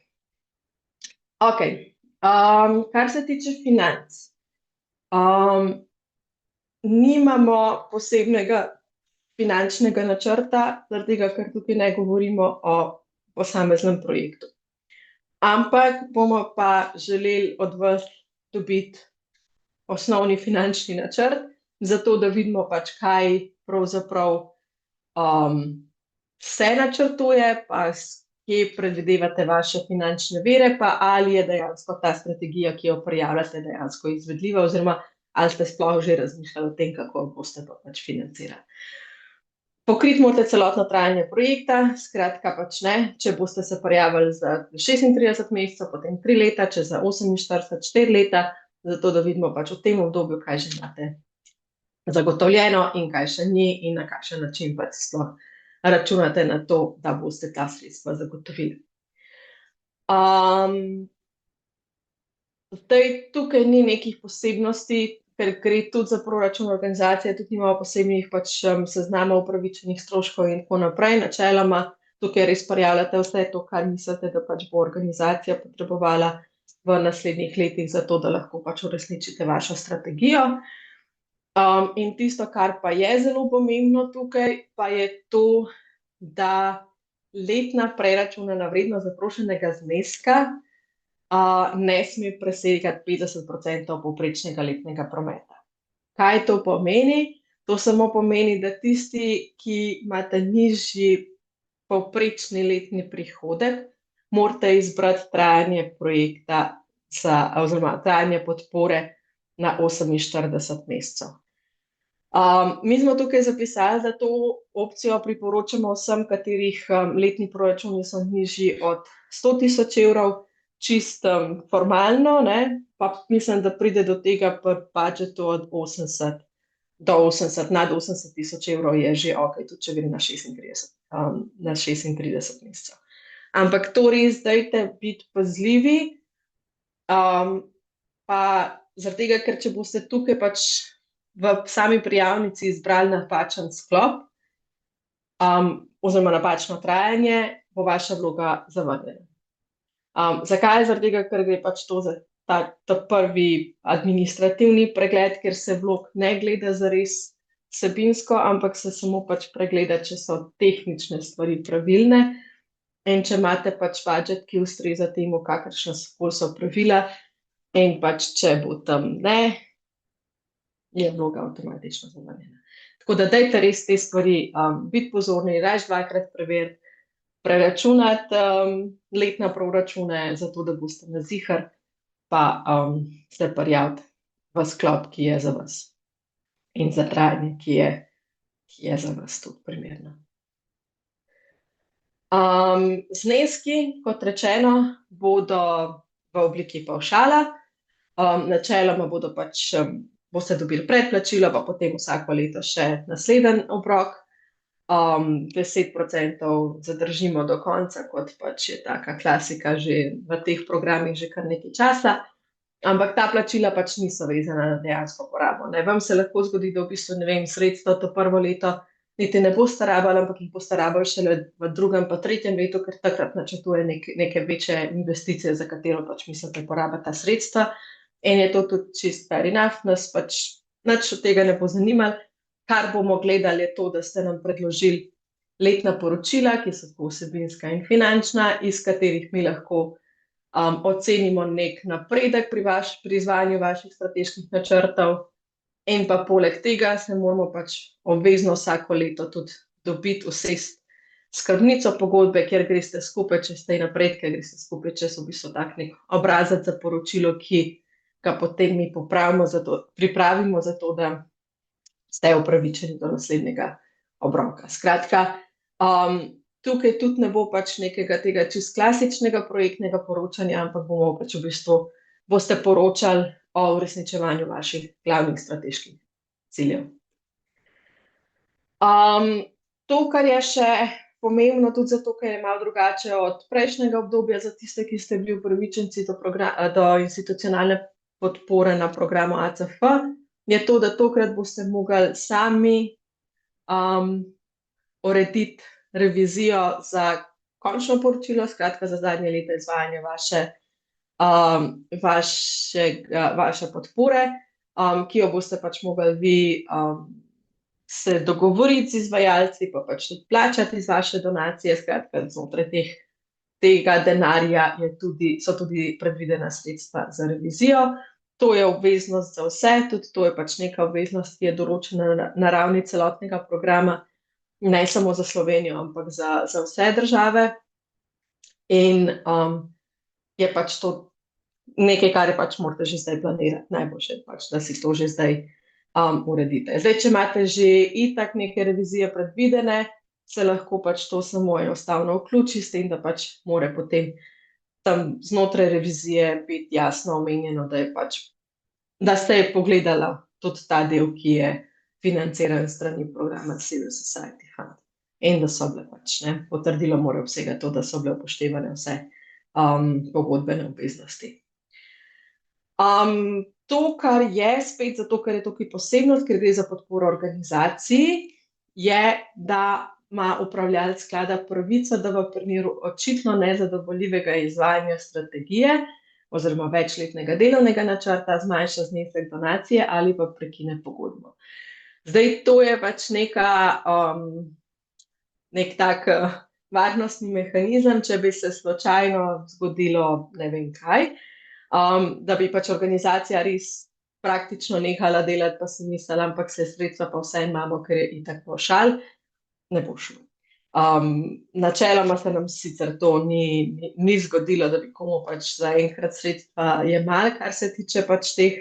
Ok, kar se tiče financ, nimamo posebnega finančnega načrta, zaradi tega, ker tukaj ne govorimo o posameznem projektu. Ampak bomo pa želeli od vas dobiti osnovni finančni načrt, zato da vidimo pač, kaj pravzaprav se načrtuje, pa kje predvidevate vaše finančne vire, pa ali je dejansko ta strategija, ki jo prijavljate, dejansko izvedljiva, oziroma ali ste sploh že razmišljali o tem, kako boste to pač financirali. Pokriti morate celotno trajanje projekta, skratka pač ne, če boste se prijavili za 36 mesecev, potem 3 leta, če za 48, 4 leta, zato da vidimo pač v tem obdobju, kaj že imate zagotovljeno in kaj še ni in na kakšen način pač sploh računate na to, da boste ta sredstva zagotovili. Zdaj, tukaj ni nekih posebnosti, ker gre tudi za proračun organizacije, tudi imamo posebnih pač seznamov upravičenih stroškov in tako naprej. Načeloma tukaj res prijavljate vse to, kar mislite, da pač bo organizacija potrebovala v naslednjih letih, zato da lahko pač uresničite vašo strategijo. In tisto, kar pa je zelo pomembno tukaj, pa je to, da letna preračunana vrednost zaprošenega zneska ne sme presegati 50% povprečnega letnega prometa. Kaj to pomeni? To samo pomeni, da tisti, ki imate nižji povprečni letni prihodek, morate izbrati trajanje projekta oziroma trajanje podpore na 48 mesecev. Mi smo tukaj zapisali, da to opcijo priporočamo vsem, katerih letni proračuni so nižji od 100 tisoč evrov, čist formalno, ne? Pa mislim, da pride do tega pri budžetu od 80 do 80, nad 80 tisoč evrov je že ok, tudi če gre na 36 mesecev. Ampak to res dajte biti pazljivi, pa zaradi tega, ker če boste tukaj pač v sami prijavnici izbrali napačen sklop, oziroma napačno trajanje, bo vaša vloga zavrnjena. Zakaj? Zaradi tega, ker gre pač to za ta prvi administrativni pregled, ker se vlog ne gleda zares vsebinsko, ampak se samo pač pregleda, če so tehnične stvari pravilne. In če imate pač budžet, ki ustreza temu, kakršna so pravila, in pač če bo tam ne, je vloga avtomatično zavrnjena. Tako da dajte res te stvari biti pozorni, raje dvakrat preveriti, preračunati letne proračune, zato da boste na ziher, pa se prijaviti v sklop, ki je za vas. In za trajanje, ki je za vas tudi primerno. Zneski, kot rečeno, bodo v obliki pavšala. Načeloma boste dobili predplačilo, pa potem vsako leto še naslednji obrok. 10% zadržimo do konca, kot pač je taka klasika že v teh programih že kar nekaj časa. Ampak ta plačila pač niso vezana na dejansko porabo. Vam se lahko zgodi, da v bistvu, ne vem, sredstva to prvo leto niti ne boste rabili, ampak jih boste rabili šele v drugem pa tretjem letu, ker takrat načrtuje neke večje investicije, za katero pač mislite porabiti ta sredstva. In je to tudi čist fair enough, nas pač nič od tega ne bo zanimalo. Kar bomo gledali je to, da ste nam predložili letna poročila, ki so tako vsebinska in finančna, iz katerih mi lahko ocenimo nek napredek pri izvajanju vaših strateških načrtov. In pa poleg tega se moramo pač obvezno vsako leto tudi dobiti usesti skrbnico pogodbe, kjer greste skupaj čez te napredke, greste skupaj čez v bistvu tak nek obrazec za poročilo, ki ga potem mi pripravimo zato, da ste upravičeni do naslednjega obroka. Skratka, tukaj tudi ne bo pač nekega tega čist klasičnega projektnega poročanja, ampak bomo pač v bistvu boste poročali o uresničevanju vaših glavnih strateških ciljev. To, kar je še pomembno, tudi zato, ker je malo drugače od prejšnjega obdobja za tiste, ki ste bili upravičenci do institucionalne podpore na programu ACF, je to, da tokrat boste mogli sami urediti revizijo za končno poročilo, skratka za zadnje leto izvajanja vaše podpore, ki jo boste pač mogli vi se dogovoriti z izvajalci, pa pač tudi plačati iz vaše donacije, skratka znotraj tega denarja so tudi predvidena sredstva za revizijo. To je obveznost za vse, tudi to je pač neka obveznost, ki je določena na ravni celotnega programa, ne samo za Slovenijo, ampak za vse države. In je pač to nekaj, kar je pač morate že zdaj planirati, najboljše pač, da si to že zdaj uredite. Zdaj, če imate že itak neke revizije predvidene, se lahko pač to samo enostavno vključi, s tem, da pač mora potem tam znotraj revizije biti jasno omenjeno, da ste pogledali tudi ta del, ki je financiran strani programa Civil Society Fund. In da so bile pač, potrdilo mora vsega to, da so bile upoštevane vse pogodbene obveznosti. To, kar je spet zato, ker je tukaj posebnost, ker gre za podporo organizaciji, je, da ima upravljalec sklada pravico, da v primeru očitno nezadovoljivega izvajanja strategije oziroma večletnega delovnega načrta zmanjša znesek donacije ali pa prekine pogodbo. Zdaj, to je pač nek tak varnostni mehanizem, če bi se slučajno zgodilo ne vem kaj, da bi pač organizacija res praktično nehala delati, pa si mislila, ampak se sredstva pa vse imamo, ker je itak pavšal, ne bo šlo. Načeloma se nam sicer to ni zgodilo, da bi komu pač zaenkrat sredstva jemali, kar se tiče pač teh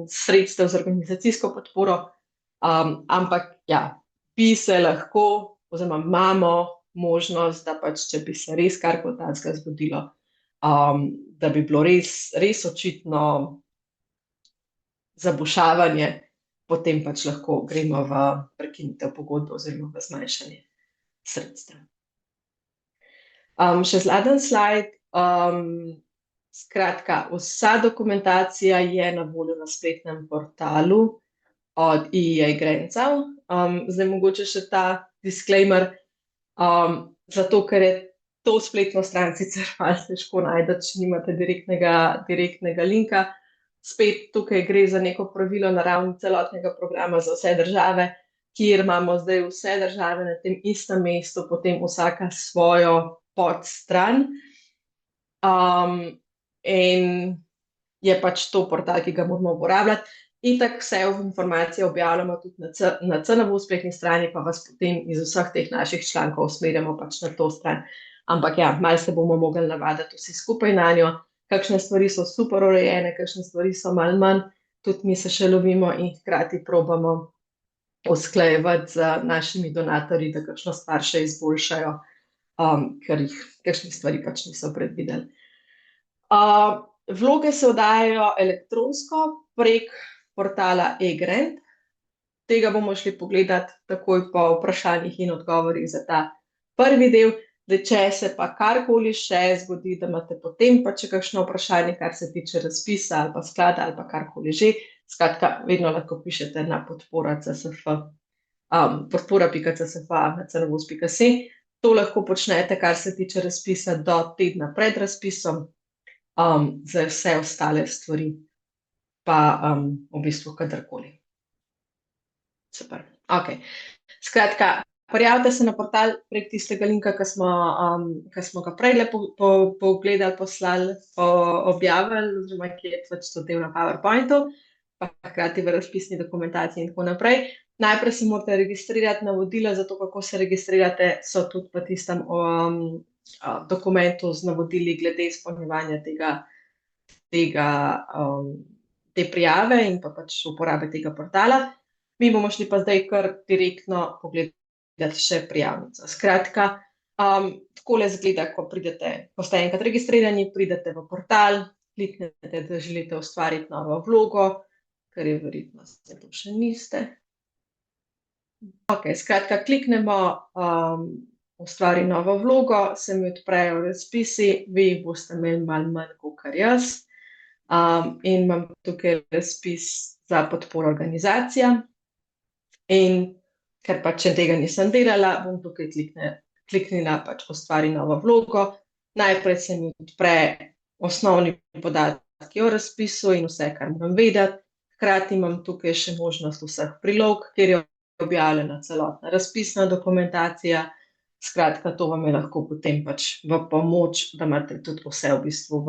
sredstev za organizacijsko podporo, ampak ja, bi se lahko, oziroma imamo možnost, da pač, če bi se res karkoli takega zgodilo, da bi bilo res očitno zabušavanje, potem pač lahko gremo v prekinitev pogodbe oziroma v zmanjšanje sredstev. Še zadnji slajd. Skratka, vsa dokumentacija je na voljo na spletnem portalu od EEA Grencev. Zdaj mogoče še ta disclaimer, zato ker je to spletno stran sicer malo težko najti, če nimate direktnega linka. Spet tukaj gre za neko pravilo na ravni celotnega programa za vse države, kjer imamo zdaj vse države na tem istem mestu, potem vsaka svojo podstran. In je pač to portal, ki ga moramo uporabljati. Itak vse informacije objavljamo tudi na CNVU spletni strani, pa vas potem iz vseh teh naših člankov usmerjamo pač na to stran. Ampak ja, malo se bomo mogli navaditi vsi skupaj na njo. Kakšne stvari so super urejene, kakšne stvari so malo manj, tudi mi se še lovimo in hkrati probamo usklajevati z našimi donatorji, da kakšno stvar še izboljšajo, ker jih kakšne stvari pač niso predvideli. Vloge se oddajajo elektronsko prek portala eGrant. Tega bomo šli pogledati takoj po vprašanjih in odgovorih za ta prvi del. Če se pa karkoli še zgodi, da imate potem pa če kakšno vprašanje, kar se tiče razpisa ali pa sklada ali pa karkoli že, skratka, vedno lahko pišete na podpora.csf@cnvus.si. To lahko počnete, kar se tiče razpisa do tedna pred razpisom, za vse ostale stvari pa v bistvu kadarkoli. Super, ok. Skratka, prijavite se na portal prek tistega linka, ki smo ga prej pogledali, poslali, objavili, oziroma ki je pač to del na PowerPointu, pa hkrati v razpisni dokumentaciji in tako naprej. Najprej se morate registrirati, navodila za to, kako se registrirate, so tudi v tistem dokumentu z navodili glede izpolnjevanja tega te prijave in pa pač uporabe tega portala. Mi bomo šli pa zdaj kar direktno pogledati še prijavnico. Skratka, takole izgleda, ko ste enkrat registrirani, pridete v portal, kliknete, da želite ustvariti novo vlogo, kar je verjetno, da to še niste. Ok, skratka, kliknemo ustvari novo vlogo, se mi odprejo razpisi, vi boste imeli malo manj kot jaz. In imam tukaj razpis za podporo organizacijam. In ker pač še tega nisem delala, bom tukaj kliknila pač ustvari novo vlogo. Najprej se mi odpre osnovni podatki o razpisu in vse, kar moram vedeti. Hkrati imam tukaj še možnost vseh prilog, kjer je objavljena celotna razpisna dokumentacija. Skratka, to vam je lahko potem pač v pomoč, da imate tudi vse v bistvu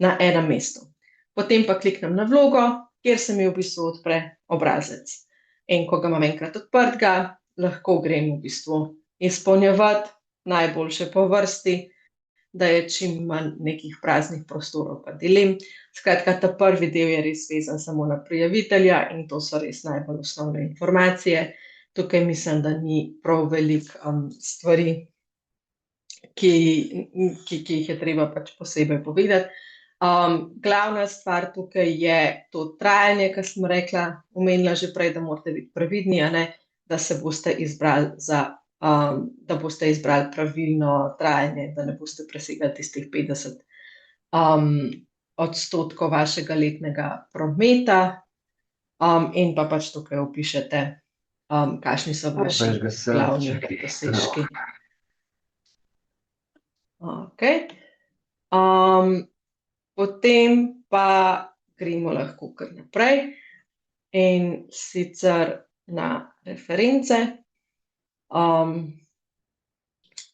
na enem mestu. Potem pa kliknem na vlogo, kjer se mi v bistvu odpre obrazec. In ko ga imam enkrat odprtega, lahko grem v bistvu izpolnjevati najboljše po vrsti, da je čim manj nekih praznih prostorov pa dilem. Skratka, ta prvi del je res vezan samo na prijavitelja in to so res najbolj osnovne informacije. Tukaj mislim, da ni prav veliko stvari, ki jih je treba pač posebej povedati. Glavna stvar tukaj je to trajanje, kar sem omenila že prej, da morate biti previdni, da se boste izbrali da boste izbrali pravilno trajanje, da ne boste presegali tistih 50 odstotkov vašega letnega prometa, in pa pač tukaj opišete, kakšni so vaši glavni dosežki. Ok. Potem pa gremo lahko kar naprej in sicer na reference.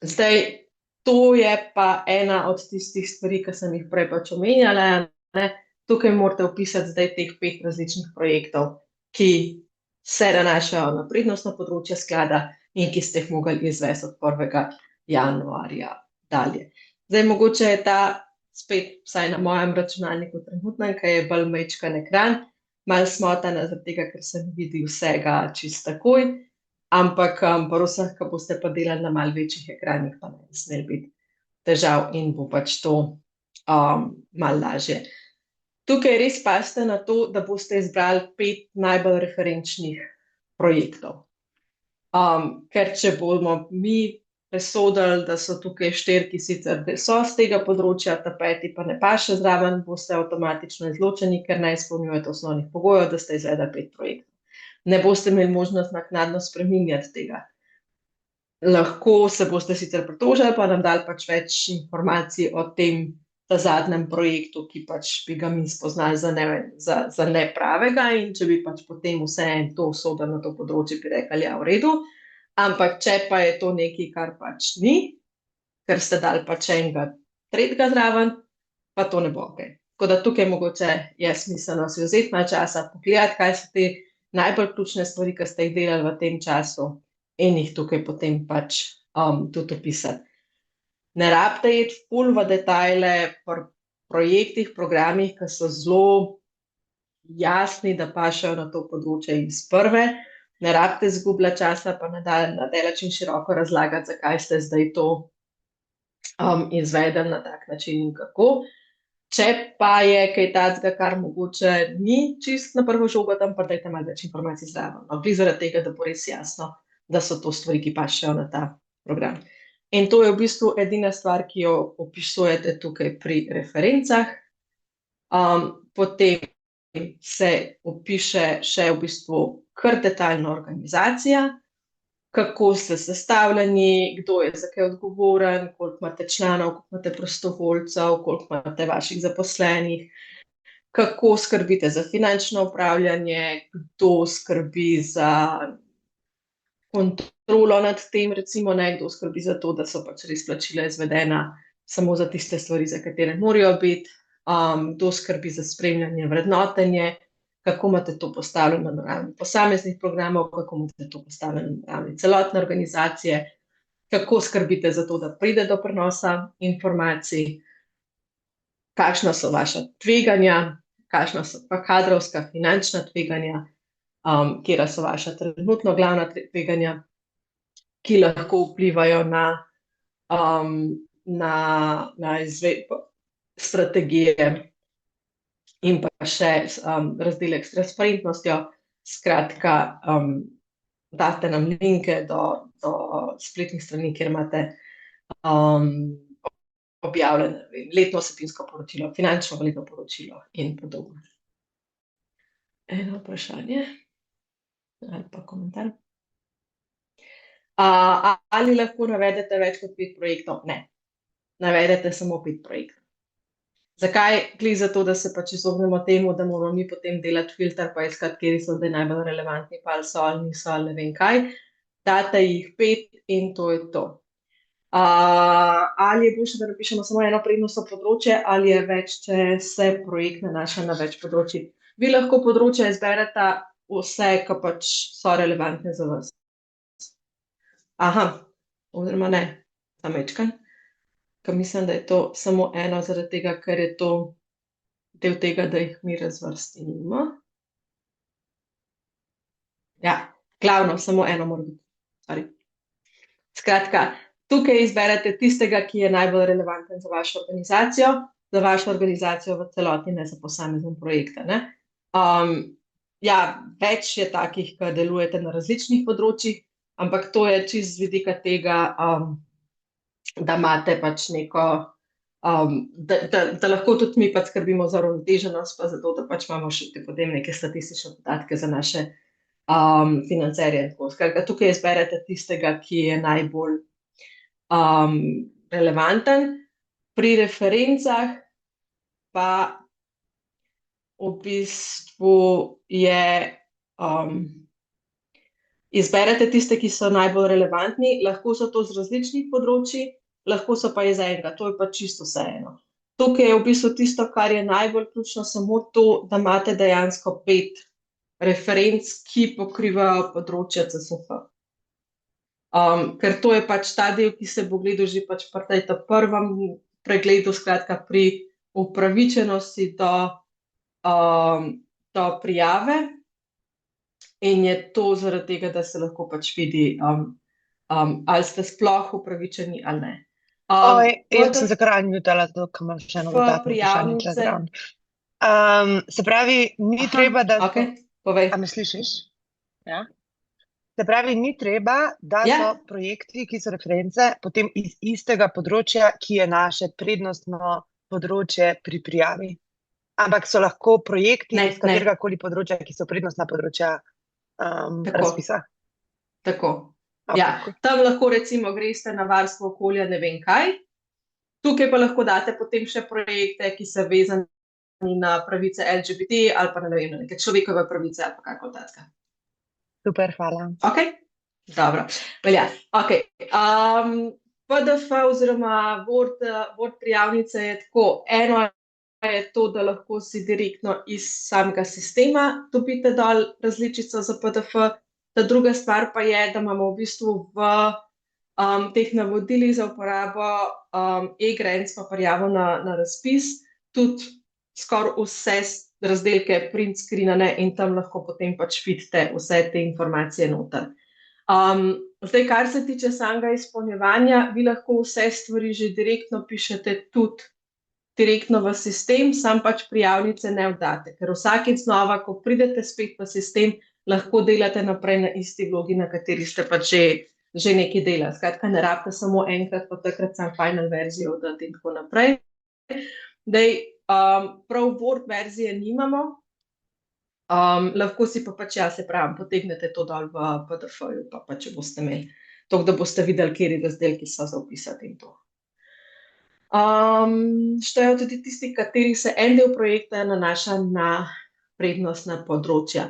Zdaj, to je pa ena od tistih stvari, ki sem jih prej pač omenjala. Tukaj morate opisati zdaj teh 5 različnih projektov, ki se nanašajo na prednostno področje sklada in ki ste jih mogli izvesti od 1. januarja dalje. Zdaj, mogoče je ta spet, vsaj na mojem računalniku trenutno, ki je bolj majčken ekran, malo smotana zaradi tega, ker se ne vidi vsega čisto takoj, ampak pri vseh, ki boste pa delali na malo večjih ekranih, pa ne sme biti težav in bo pač to malo lažje. Tukaj res pazite na to, da boste izbrali 5 najbolj referenčnih projektov. Ker če bomo mi presodili, da so tukaj 4, ki sicer so z tega področja, ta 5. pa ne paše zraven, boste avtomatično izločeni, ker ne izpolnjujete osnovnih pogojev, da ste izvedli 5 projektov. Ne boste imeli možnost naknadno spreminjati tega. Lahko se boste sicer pritožili, pa nam dali pač več informacij o tem zadnjem projektu, ki pač bi ga mi spoznali za nepravega, in če bi pač potem vseeno to usodili na to področje, bi rekli, ja, v redu. Ampak če pa je to nekaj, kar pač ni, ker ste dali pač enega tretjega zraven, pa to ne bo okej. Tako da tukaj mogoče je smiselno si vzeti malo časa, pogledati, kaj so te najbolj ključne stvari, ki ste jih delali v tem času, in jih tukaj potem pač tudi opisati. Ne rabite iti ful v detajle pri projektih, programih, ki so zelo jasni, da pašejo na to področje iz prve. Ne rabite izgubljati časa, pa na daleč in široko razlagati, zakaj ste zdaj to izvedli na tak način in kako. Če pa je kaj takega, kar mogoče ni čisto na prvo žogo, tam pa dajte malo več informacij zraven. Blizu zaradi tega, da bo res jasno, da so to stvari, ki pašejo na ta program. In to je v bistvu edina stvar, ki jo opisujete tukaj pri referencah. Potem se opiše še v bistvu kar detaljna organizacija, kako ste sestavljeni, kdo je za kaj odgovoren, koliko imate članov, koliko imate prostovoljcev, koliko imate vaših zaposlenih, kako skrbite za finančno upravljanje, kdo skrbi za kontrolo nad tem, recimo, kdo skrbi za to, da so pač res plačila izvedena samo za tiste stvari, za katere morajo biti, kdo skrbi za spremljanje, vrednotenje, kako imate to postavljeno na ravni posameznih programov, kako imate to postavljeno na ravni celotne organizacije, kako skrbite za to, da pride do prenosa informacij, kakšna so vaša tveganja, kakšna so pa kadrovska, finančna tveganja, katera so vaša trenutno glavna tveganja, ki lahko vplivajo na izvedbo strategije in pa še razdelek s transparentnostjo. Skratka, date nam linke do spletnih strani, kjer imate objavljeno letno vsebinsko poročilo, finančno letno poročilo in podobno. Eno vprašanje ali pa komentar. Ali lahko navedete več kot 5 projektov? Ne. Navedete samo 5 projektov. Zakaj? Glede za to, da se pač izognemo temu, da moramo mi potem delati filter pa iskati, kateri so zdaj najbolj relevantni, pa ali so ali niso ali ne vem kaj. Date jih 5 in to je to. Ali je boljše, da napišemo samo eno prednostno področje, ali je več, če se projekt nanaša na več področij. Vi lahko področja izberete vse, ki pač so relevantne za vas. Oziroma ne, samečkan. Ker mislim, da je to samo eno, zaradi tega, ker je to del tega, da jih mi razvrstimo. Ja, glavno, samo eno mora biti. Sorry. Skratka, tukaj izberete tistega, ki je najbolj relevanten za vašo organizacijo v celoti, ne za posamezen projekt, ne. Ja, več je takih, ki delujete na različnih področjih, ampak to je čisto z vidika tega, da imate pač neko, da lahko tudi mi pač skrbimo za uravnoteženost, pa zato, da pač imamo še potem neke statistične podatke za naše financerje. Skratka, tukaj izberete tistega, ki je najbolj relevanten. Pri referencah pa v bistvu je izberete tiste, ki so najbolj relevantni, lahko so to z različnih področji, lahko so pa iz enega, to je pa čisto vseeno. Tukaj je v bistvu tisto, kar je najbolj ključno, samo to, da imate dejansko 5 referenc, ki pokrivajo področja CSF. Ker to je pač ta del, ki se bo gledal že pač pri tem prvem pregledu, skratka pri upravičenosti do prijave. In je to zaradi tega, da se lahko pač vidi, ali ste sploh upravičeni ali ne. Jaz sem se kar unmutala, zato ker imam še eno dodatno vprašanje tule zraven. Se pravi, ni treba, da okej, povej. A me slišiš? Ja? Se pravi, ni treba, da so projekti, ki so reference, potem iz istega področja, ki je naše prednostno področje pri prijavi. Ampak so lahko projekti iz kateregakoli področja, ki so prednostna področja razpisa. Tako. Ja, tam lahko recimo greste na varstvo okolja ne vem kaj, tukaj pa lahko date potem še projekte, ki so vezani na pravice LGBT ali pa ne vem, neke človekove pravice ali pa kako takega. Super, hvala. Okej, dobro, velja. Okej, PDF oziroma Word prijavnice je tako, eno je to, da lahko si direktno iz samega sistema dobite dol različico za PDF. Ta druga stvar pa je, da imamo v bistvu v teh navodilih za uporabo e-grants pa prijavo na razpis tudi skoraj vse razdelke print screenane in tam lahko potem pač vidite vse te informacije noter. Zdaj, kar se tiče samega izpolnjevanja, vi lahko vse stvari že direktno pišete tudi direktno v sistem, sam pač prijavnice ne oddate, ker vsakič znova, ko pridete spet v sistem, lahko delate naprej na isti vlogi, na kateri ste pač že nekaj delali. Skratka, ne rabite samo enkrat, pa takrat samo final verzijo oddati in tako naprej. Zdaj, prav Word verzije nimamo, lahko si pa pač, se pravim, potegnete to dol v PDF-ju, pa če boste imeli, tako da boste videli, kateri razdelki so za vpisati in to. Štejejo tudi tisti, kateri se en del projekta nanaša na prednostna področja.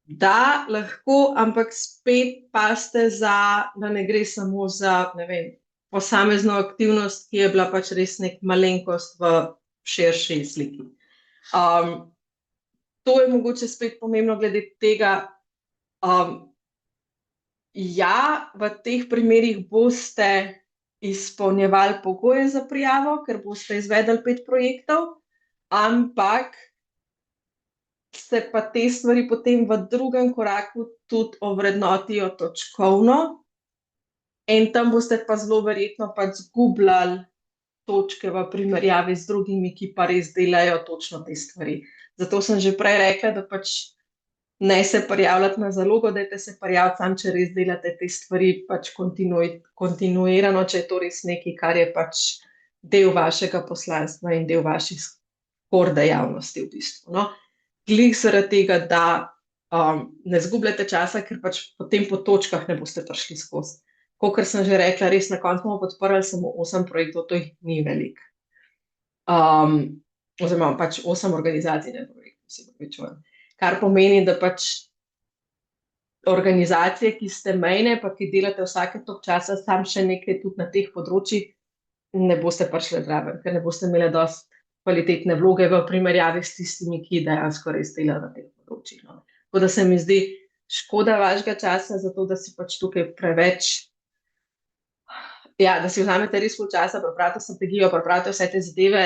Da, lahko, ampak spet pazite, da ne gre samo za, ne vem, posamezno aktivnost, ki je bila pač res nek malenkost v širši sliki. To je mogoče spet pomembno glede tega, ja, v teh primerih boste izpolnjevali pogoje za prijavo, ker boste izvedli 5 projektov, ampak se pa te stvari potem v drugem koraku tudi ovrednotijo točkovno in tam boste pa zelo verjetno pač zgubljali točke v primerjavi z drugimi, ki pa res delajo točno te stvari. Zato sem že prej rekla, da pač ne se prijavljati na zalogo, dajte se prijaviti sam, če res delate te stvari pač kontinuirano, če je to res nekaj, kar je pač del vašega poslanstva in del vaših core dejavnosti v bistvu. No? Glih zaradi tega, da ne zgubljate časa, ker pač potem po točkah ne boste prišli skozi. Kakor sem že rekla, res na koncu bomo podprli samo 8 projektov, to jih ni veliko. Oziroma pač 8 organizacij, ne projektov, si povečujem. Kar pomeni, da pač organizacije, ki ste mejne, pa ki delate vsake tok časa, sam še nekaj tudi na teh področjih, ne boste prišli zraven, ker ne boste imeli dosti kvalitetne vloge v primerjavi s tistimi, ki dejansko res delajo na teh področjih. No. Tako da se mi zdi škoda vašega časa, zato da si pač tukaj preveč, ja, da si vzamete res pol časa, pripravite strategijo, pripravite vse te zadeve,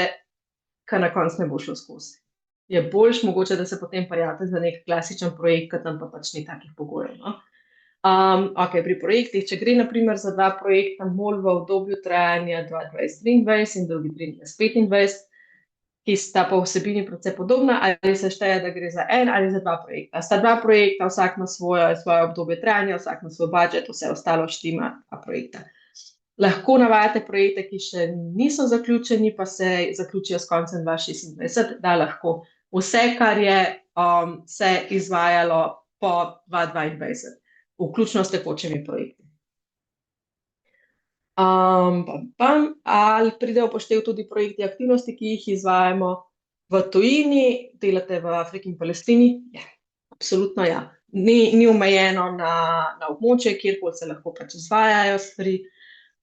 kar na koncu ne bo šlo skozi. Je boljš mogoče, da se potem prijavite za nek klasičen projekt, ker tam pa pač ni takih pogojev. No? Ok, pri projektih, če gre naprimer za 2 projekta MOL v obdobju trajanja 2023 in drugi 2025, ki sta pa vsebini precej podobna, ali se šteje, da gre za en ali za 2 projekta. Sta 2 projekta, vsak ima svoje obdobje trajanja, vsak ima svoj budžet, vse ostalo štima 2 projekta. Lahko navajate projekte, ki še niso zaključeni, pa se zaključijo s koncem 2026, da lahko vse, kar je se izvajalo po 2022, vključno s tekočimi projekti. Ali pridejo upoštev tudi projekti aktivnosti, ki jih izvajamo v tujini, delate v Afriki in Palestini? Ja, absolutno ja. Ni omejeno na območje, kjerkoli se lahko pač izvajajo stvari,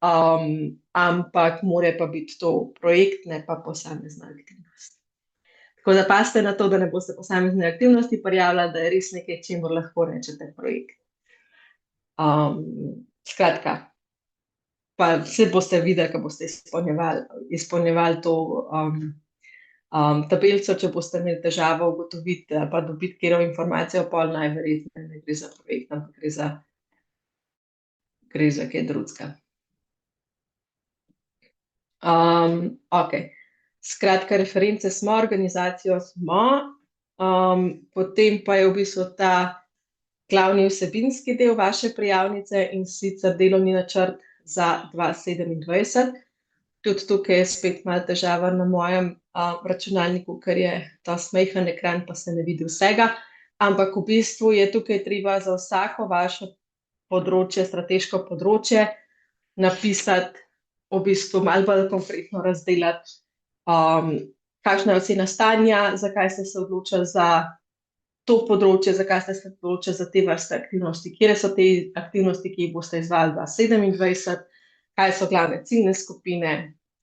ampak more pa biti to projekt, ne pa posamezna aktivnost. Tako da pazite na to, da ne boste posamezne aktivnosti prijavljali, da je res nekaj, čemur lahko rečete projekt. Skratka, pa vse boste videli, ko boste izpolnjevali to tabelico, če boste imeli težavo ugotoviti ali pa dobiti katero informacijo, pol najverjetneje ne gre za projekt, ampak gre za kaj drugega. Ok, skratka, reference smo, organizacijo smo, potem pa je v bistvu ta glavni vsebinski del vaše prijavnice in sicer delovni načrt za 2027. Tudi tukaj je spet malo težava na mojem računalniku, ker je ta smejhen ekran, pa se ne vidi vsega, ampak v bistvu je tukaj treba za vsako vaše področje, strateško področje, napisati, v bistvu malo bolj konkretno razdelati, kakšna je ocena stanja, zakaj ste se odločili za to področje, zakaj ste se odločili za te vrste aktivnosti, kje so te aktivnosti, ki jih boste izvajali 2027, kaj so glavne ciljne skupine,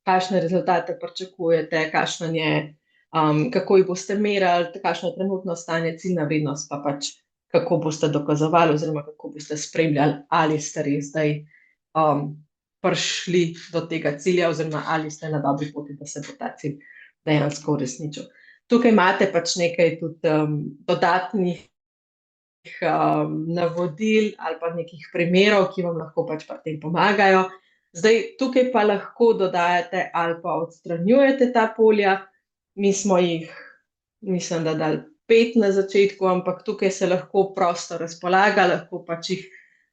kakšne rezultate pričakujete, kako jih boste merili, kakšno je trenutno stanje, ciljna vrednost, pa pač kako boste dokazovali oziroma kako boste spremljali, ali ste res zdaj prišli do tega cilja oziroma ali ste na dobri poti, da se bo ta cilj dejansko uresničil. Tukaj imate pač nekaj tudi dodatnih navodil ali pa nekih primerov, ki vam lahko pač pri tem pomagajo. Zdaj, tukaj pa lahko dodajate ali pa odstranjujete ta polja. Mi smo jih, mislim, da dali 5 na začetku, ampak tukaj se lahko prosto razpolaga, lahko pač jih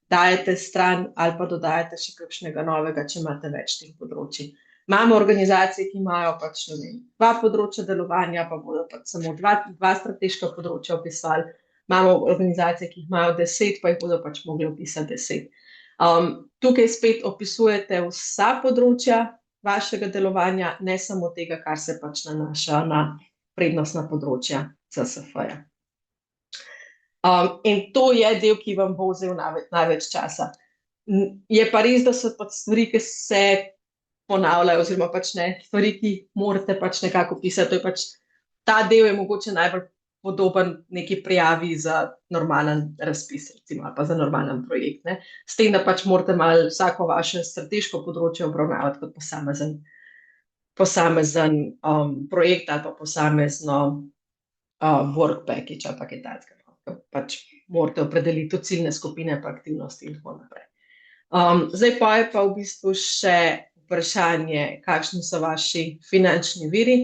dajete stran ali pa dodajate še kakšnega novega, če imate več teh področij. Imamo organizacije, ki imajo pač 2 področja delovanja, pa bodo pač samo 2 strateška področja opisali. Imamo organizacije, ki jih imajo 10, pa jih bodo pač mogli opisati 10. Tukaj spet opisujete vsa področja vašega delovanja, ne samo tega, kar se pač nanaša na prednostna področja CSF-ja. In to je del, ki vam bo vzel največ časa. Je pa res, da so pač stvari, ki se ponavljajo, oziroma pač ne, stvari, ki morate pač nekako pisati. To je pač, ta del je mogoče najbolj podoben neki prijavi za normalen razpis, recimo, ali pa za normalen projekt. Ne. S tem, da pač morate malo vsako vaše strateško področje obravnavati kot posamezen projekt ali pa posamezno work package ali pa kaj takega, no. Pač morate opredeliti tudi ciljne skupine pa aktivnosti in tako naprej. Zdaj pa je pa v bistvu še vprašanje, kakšni so vaši finančni viri.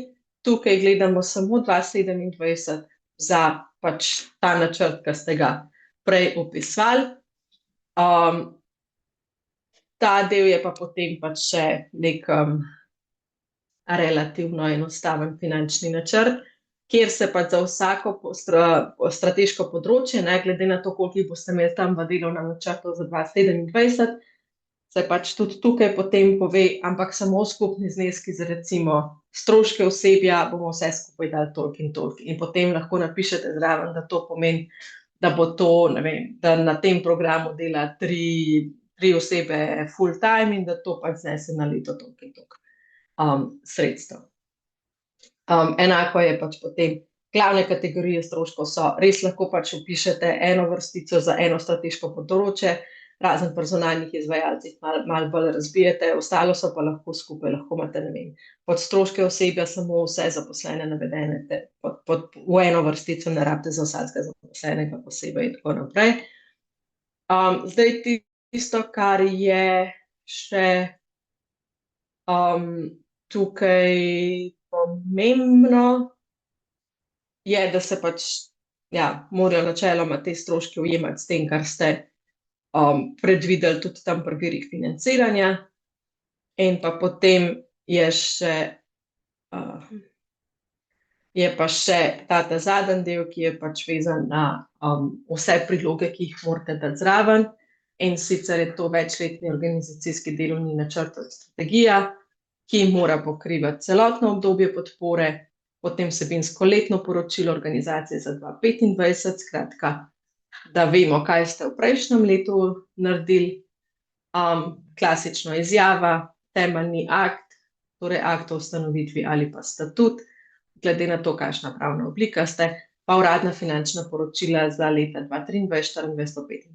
Tukaj gledamo samo 2027 za pač ta načrt, ki ste ga prej opisali. Ta del je pa potem pač še nek relativno enostaven finančni načrt, kjer se pač za vsako strateško področje, ne glede na to, koliko jih boste imeli tam v delovnem načrtu za 2027, se pač tudi tukaj potem pove, ampak samo skupni zneski za recimo stroške osebja bomo vse skupaj dali toliko in toliko. In potem lahko napišete zraven, da to pomeni, da bo to, ne vem, da na tem programu dela tri osebe full time in da to pač znese na leto toliko in toliko sredstev. Enako je pač potem glavne kategorije stroškov so, res lahko pač opišete eno vrstico za eno strateško področje, razen pri zunanjih izvajalcih malo bolj razbijete, ostalo so pa lahko skupaj, lahko imate, ne vem, pod stroške osebja samo vse zaposlene navedene, v eno vrstico ne rabite za vsakega zaposlenega posebej in tako naprej. Zdaj tisto, kar je še tukaj pomembno, je, da se pač, morajo načeloma te stroške ujemati s tem, kar ste predvideli tudi tam pri virih financiranja. In pa potem je pa še ta zadnji del, ki je pač vezan na vse priloge, ki jih morate dati zraven. In sicer je to večletni organizacijski delovni načrt ali strategija, ki mora pokrivati celotno obdobje podpore, potem vsebinsko letno poročilo organizacije za 2025, skratka, da vemo, kaj ste v prejšnjem letu naredili, klasično izjava, temeljni akt, torej akt o ustanovitvi ali pa statut, glede na to, kakšna pravna oblika ste, pa uradna finančna poročila za leta 2023, 2024,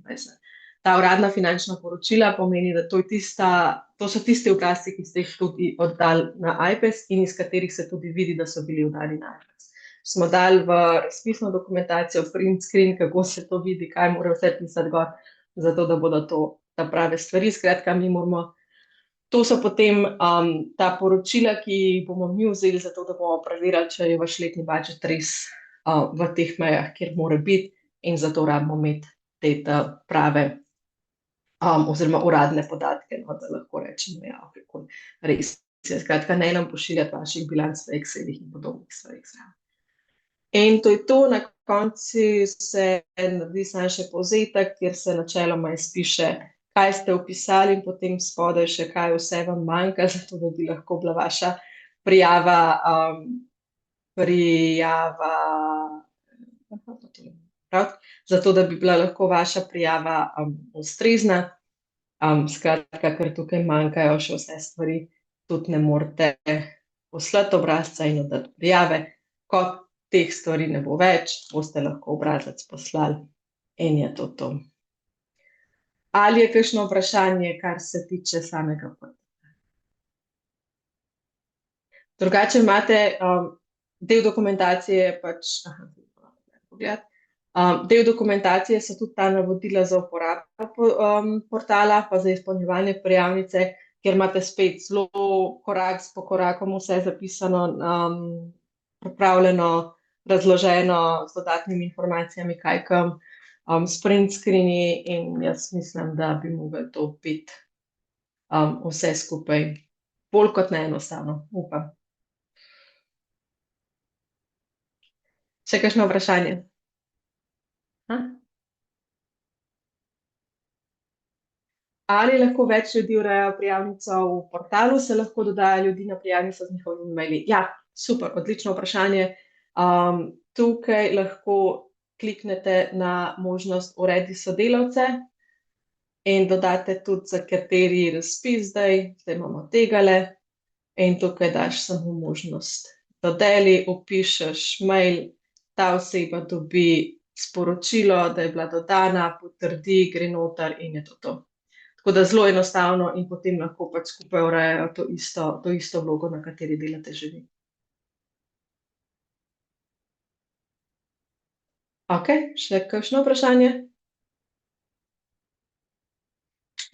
2025. Ta uradna finančna poročila pomeni, da to so tisti obrazci, ki ste jih tudi oddali na IPES in iz katerih se tudi vidi, da so bili oddani na IPES. Smo dali v razpisno dokumentacijo print screen, kako se to vidi, kaj mora vse pisati gor, zato da bodo to ta prave stvari. Skratka, mi moramo, to so potem ta poročila, ki jih bomo mi vzeli, zato da bomo preverili, če je vaš letni budžet res v teh mejah, kjer mora biti, in zato rabimo imeti te prave oziroma uradne podatke, no, da lahko rečemo, kako res je. Skratka, ne nam pošiljati vaših bilanc v Excelih in podobnih stvarih zraven. In to je to, na koncu se naredi samo še povzetek, kjer se načeloma izpiše, kaj ste vpisali in potem spodaj še, kaj vse vam manjka, zato da bi lahko bila vaša prijava zato da bi bila lahko vaša prijava ustrezna. Skratka, ker tukaj manjkajo še vse stvari, tudi ne morete poslati obrazca in oddati prijave. Ko teh stvari ne bo več, boste lahko obrazec poslali in je to to. Ali je kakšno vprašanje, kar se tiče samega portala? Drugače imate del dokumentacije pač, del dokumentacije so tudi ta navodila za uporabo portala, pa za izpolnjevanje prijavnice, kjer imate spet zelo korak po koraku vse zapisano, pripravljeno, razloženo z dodatnimi informacijami, kaj kam, sprint screeni, in jaz mislim, da bi mogli to biti vse skupaj bolj kot neenostavno, upam. Še kakšno vprašanje? Ali lahko več ljudi urejajo prijavnico v portalu, se lahko dodaja ljudi na prijavnico z njihovimi maili? Ja, super, odlično vprašanje. Tukaj lahko kliknete na možnost uredi sodelavce in dodate tudi, za kateri razpis zdaj imamo tegale, in tukaj daš samo možnost dodeli, vpišeš mail, ta oseba dobi sporočilo, da je bila dodana, potrdi, gre noter in je to. Tako da zelo enostavno in potem lahko pač skupaj urejajo to isto vlogo, na kateri delate že vi. Ok, še kakšno vprašanje?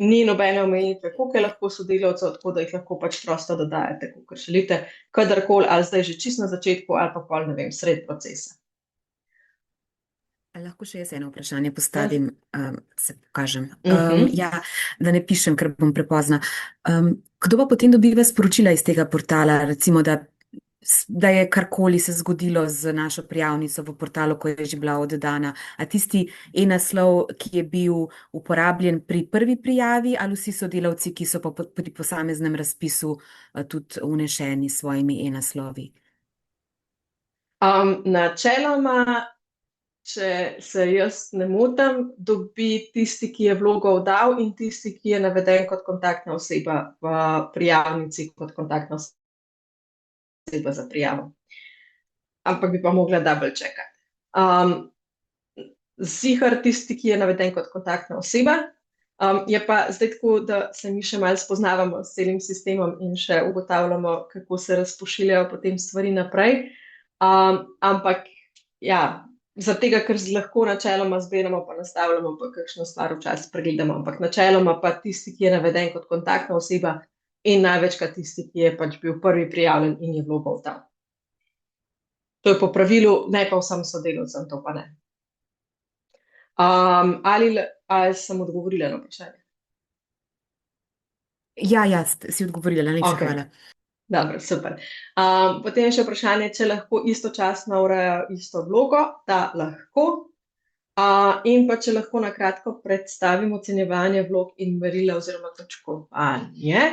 Ni nobene omejitve, koliko je lahko sodelavcev, tako da jih lahko pač prosto dodajate, kot želite, kadarkoli, ali zdaj že čisto na začetku, ali pa pol, ne vem, sred procesa. Lahko še jaz eno vprašanje postavim, se pokažem. Mhm. Ja, da ne pišem, ker bom prepozna. Kdo pa potem dobiva sporočila iz tega portala, recimo, da je karkoli se zgodilo z našo prijavnico v portalu, ko je že bila oddana? A tisti e-naslov, ki je bil uporabljen pri prvi prijavi, ali vsi sodelavci, ki so pa pri posameznem razpisu tudi vnešeni s svojimi e-naslovi? Načeloma, če se jaz ne motim, dobi tisti, ki je vlogo oddal in tisti, ki je naveden kot kontaktna oseba v prijavnici, kot kontaktna oseba za prijavo. Ampak bi pa mogla double checkati. Ziher tisti, ki je naveden kot kontaktna oseba. Je pa zdaj tako, da se mi še malo spoznavamo s celim sistemom in še ugotavljamo, kako se razpošiljajo potem stvari naprej. Ampak ja, zaradi tega, ker lahko načeloma zbiramo, pa nastavljamo, pa kakšno stvar včasih pregledamo, ampak načeloma pa tisti, ki je naveden kot kontaktna oseba in največkrat tisti, ki je pač bil prvi prijavljen in je vlogo oddal. To je po pravilu, ne pa vsem sodelavcem, to pa ne. Ali sem odgovorila na vprašanje? Ja, si odgovorila, najlepša Okej. hvala. Dobro, super. Potem je še vprašanje, če lahko istočasno urejajo isto vlogo. Da, lahko. In pa če lahko na kratko predstavim ocenjevanje vlog in merila oziroma točkovanje.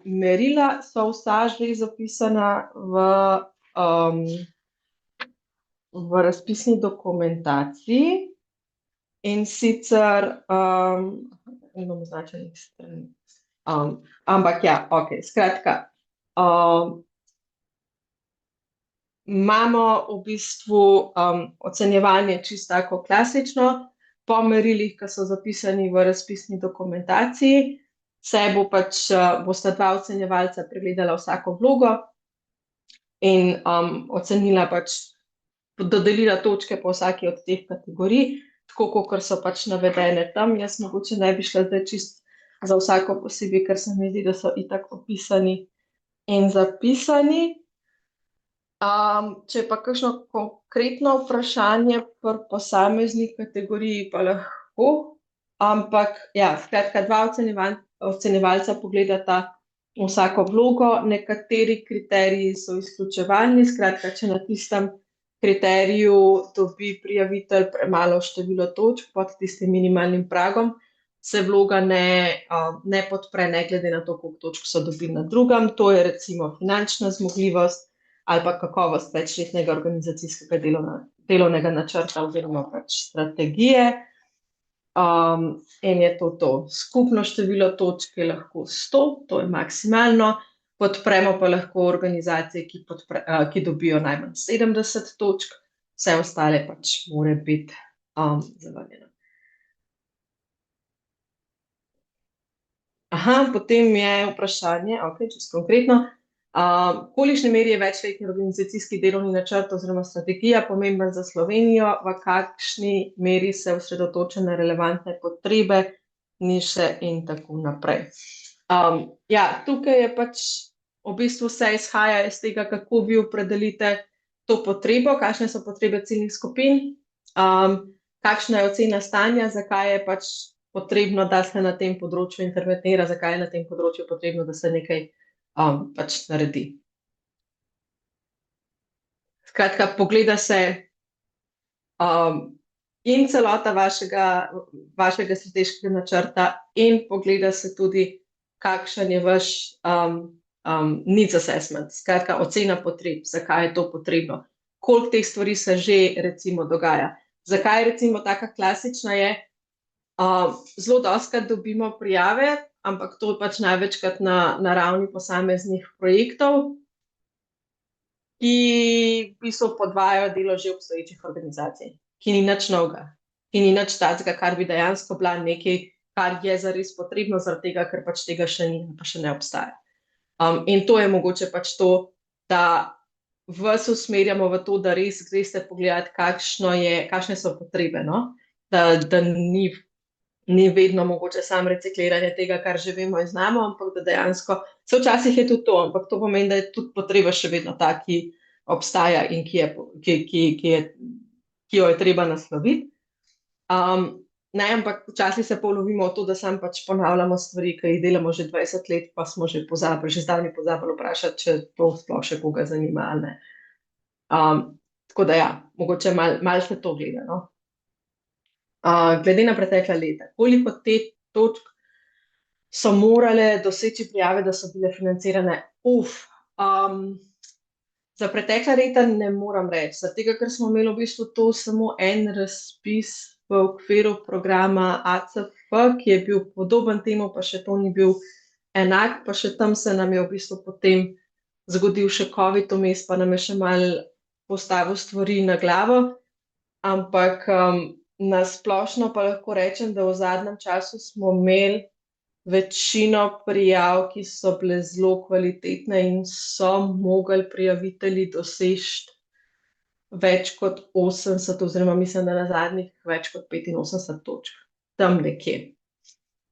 Merila so vsa že zapisana v razpisni dokumentaciji. In sicer, imam označenih strani. Ampak ja, ok, skratka, imamo v bistvu ocenjevanje čisto tako klasično, po merilih, ki so zapisani v razpisni dokumentaciji, bosta dva ocenjevalca pregledala vsako vlogo in ocenila pač, dodelila točke po vsaki od teh kategorij, tako kot so pač navedene tam. Jaz mogoče ne bi šla zdaj čisto za vsako posebej, ker se mi zdi, da so itak opisani in zapisani. Če je pa kakšno konkretno vprašanje pri posamezni kategoriji, pa lahko. Ampak ja, skratka, dva ocenjevalca pogledata vsako vlogo, nekateri kriteriji so izključevalni, skratka, če na tistem kriteriju dobi prijavitelj premalo število točk pod tistim minimalnim pragom, se vloga ne podpre, ne glede na to, koliko točk so dobili na drugem. To je recimo finančna zmogljivost ali pa kakovost večletnega organizacijskega delovnega načrta oziroma pač strategije. In je to. Skupno število točk je lahko 100, to je maksimalno. Podpremo pa lahko organizacije, ki dobijo najmanj 70 točk, vse ostale pač mora biti zavrnjeno. Potem je vprašanje, čisto konkretno, v kolikšni meri je večletni organizacijski delovni načrt oziroma strategija pomemben za Slovenijo, v kakšni meri se osredotoča na relevantne potrebe, niše in tako naprej. Ja, tukaj je pač v bistvu vse izhaja iz tega, kako vi opredelite to potrebo, kakšne so potrebe ciljnih skupin, kakšna je ocena stanja, zakaj je pač potrebno, da se na tem področju intervenira, zakaj je na tem področju potrebno, da se nekaj pač naredi. Skratka, pogleda se in celota vašega strateškega načrta in pogleda se tudi, kakšen je vaš needs assessment, skratka, ocena potreb, zakaj je to potrebno, koliko teh stvari se že recimo dogaja. Zakaj recimo taka klasična je, zelo dostikrat dobimo prijave, ampak to pač največkrat na ravni posameznih projektov, ki v bistvu podvajajo delo že obstoječih organizacij, ki ni nič novega, ki ni nič takega, kar bi dejansko bila nekaj, kar je zares potrebno, zaradi tega, ker pač tega še ni, pa še ne obstaja. In to je mogoče pač to, da vas usmerjamo v to, da res greste pogledati, kakšne so potrebe, no? Da ni vedno mogoče samo recikliranje tega, kar že vemo in znamo, ampak da dejansko, se včasih je tudi to, ampak to pomeni, da je tudi potreba še vedno ta, ki obstaja in ki jo je treba nasloviti. Ne, ampak včasih se polovimo v to, da sam pač ponavljamo stvari, ki jih delamo že 20 let, pa smo že zdavnaj pozabili vprašati, če to sploh še koga zanima ali ne. Tako da ja, mogoče malo se to gleda, no. Glede na pretekla leta, koliko te točk so morale doseči prijave, da so bile financirane? Za pretekla leta ne moram reči, zaradi tega, ker smo imeli v bistvu to samo en razpis v okviru programa ACF, ki je bil podoben temu, pa še to ni bil enak, pa še tam se nam je v bistvu potem zgodil še COVID vmes, pa nam je še malo postavil stvari na glavo, ampak na splošno pa lahko rečem, da v zadnjem času smo imeli večino prijav, ki so bile zelo kvalitetne in so mogli prijavitelji doseči več kot 80, oziroma mislim, da na zadnjih več kot 85 točk, tam nekje.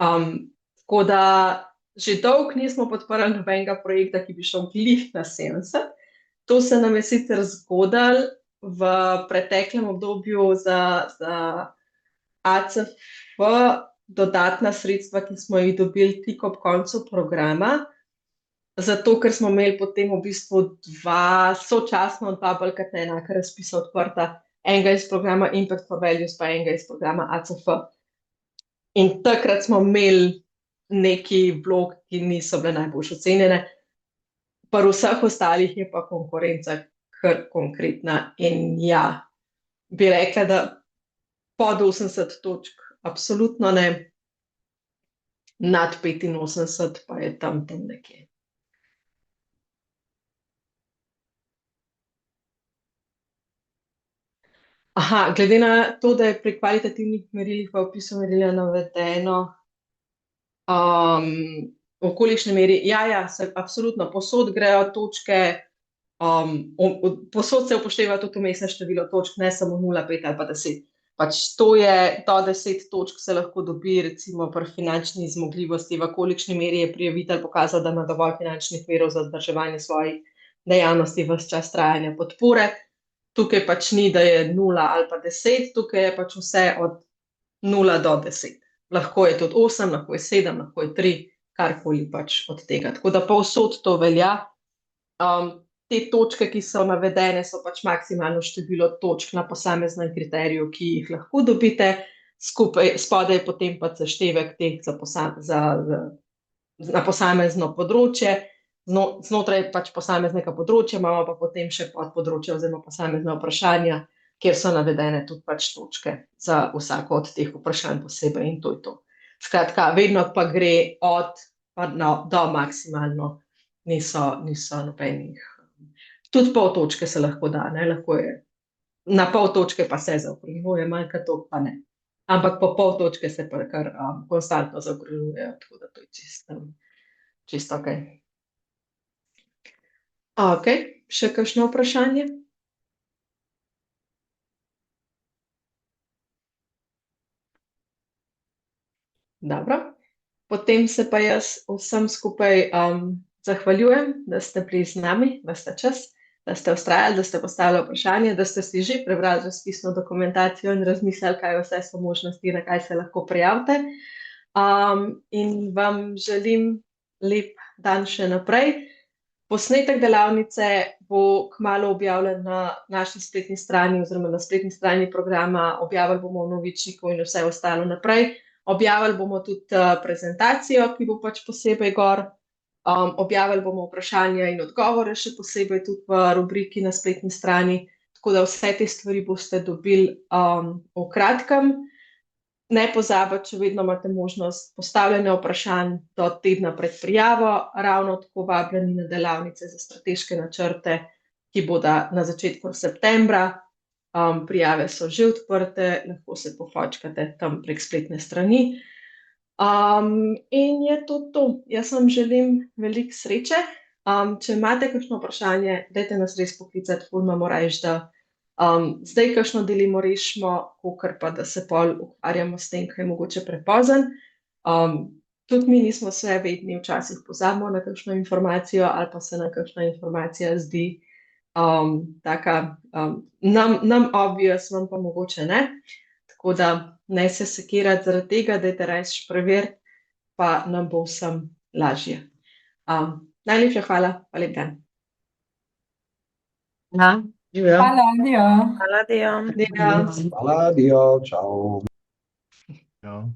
Tako da že dolgo nismo podprli nobenega projekta, ki bi šel glih na 70. To se nam je sicer zgodilo v preteklem obdobju za ACF, dodatna sredstva, ki smo jih dobili tik ob koncu programa, zato ker smo imeli potem v bistvu sočasno dva bolj kot ne enaka razpisa odprta, enega iz programa Impact for Values, pa enega iz programa ACF. In takrat smo imeli neki vlog, ki niso bile najboljše ocenjene, pri vseh ostalih je pa konkurenca kar konkretna in ja, bi rekla, da pod 80 točk absolutno ne, nad 85 pa je tam nekje. Glede na to, da je pri kvalitativnih merilih v opisu merila navedeno, v kolikšni meri, absolutno, posod grejo točke, posod se upošteva tudi vmesno število točk, ne samo 0, 5 ali pa 10. Pač to je, do 10 točk se lahko dobi recimo pri finančni zmogljivosti, v kolikšni meri je prijavitelj pokazal, da ima dovolj finančnih virov za vzdrževanje svojih dejavnosti ves čas trajanja podpore. Tukaj pač ni, da je 0 ali pa 10, tukaj je pač vse od 0 do 10. Lahko je tudi 8, lahko je 7, lahko je 3, karkoli pač od tega. Tako da povsod to velja. Te točke, ki so navedene, so pač maksimalno število točk na posameznem kriteriju, ki jih lahko dobite, spodaj je potem pa seštevek teh na posamezno področje. Znotraj pač posameznega področja imamo pa potem še podpodročja oziroma posamezna vprašanja, kjer so navedene tudi pač točke za vsako od teh vprašanj posebej in to je to. Skratka, vedno pa gre do maksimalno, niso nobenih. Tudi pol točke se lahko da, ne, lahko je. Na pol točke pa se zaokrožuje, manj kot to pa ne. Ampak po pol točke se pa kar konstantno zaokrožujejo, tako da to je čisto okej. Okej, še kakšno vprašanje? Dobro, potem se pa jaz vsem skupaj zahvaljujem, da ste bili z nami, da ste čas, da ste vztrajali, da ste postavili vprašanje, da ste si že prebrali razpisno dokumentacijo in razmislili, kaj vse so možnosti, na kaj se lahko prijavite. In vam želim lep dan še naprej. Posnetek delavnice bo kmalu objavljen na naši spletni strani oziroma na spletni strani programa, objavili bomo v novičniku in vse ostalo naprej. Objavili bomo tudi prezentacijo, ki bo pač posebej gor. Objavili bomo vprašanja in odgovore še posebej tudi v rubriki na spletni strani, tako da vse te stvari boste dobili v kratkem. Ne pozabite, če vedno imate možnost postavljanja vprašanj do tedna pred prijavo, ravno tako vabljeni na delavnice za strateške načrte, ki bodo na začetku septembra. Prijave so že odprte, lahko se pofočkate tam prek spletne strani. In je to to. Jaz vam želim veliko sreče Če imate kakšno vprašanje, dajte nas res poklicati, ful imamo rajš, da zdaj kakšno delimo rešimo, kakor pa da se pol ukvarjamo s tem, kaj je mogoče prepozen. Tudi mi nismo vse vedni, včasih pozabimo na kakšno informacijo ali pa se nam kakšna informacija zdi taka nam obvious, vam pa mogoče ne. Tako da ne se sekirati zaradi tega, dajte res preveriti, pa nam bo vsem lažje. Najlepša hvala, pa lep dan. Živijo. Hvala, adijo. Hvala, Dio. Adijo. Hvala, adijo, čau. Ja.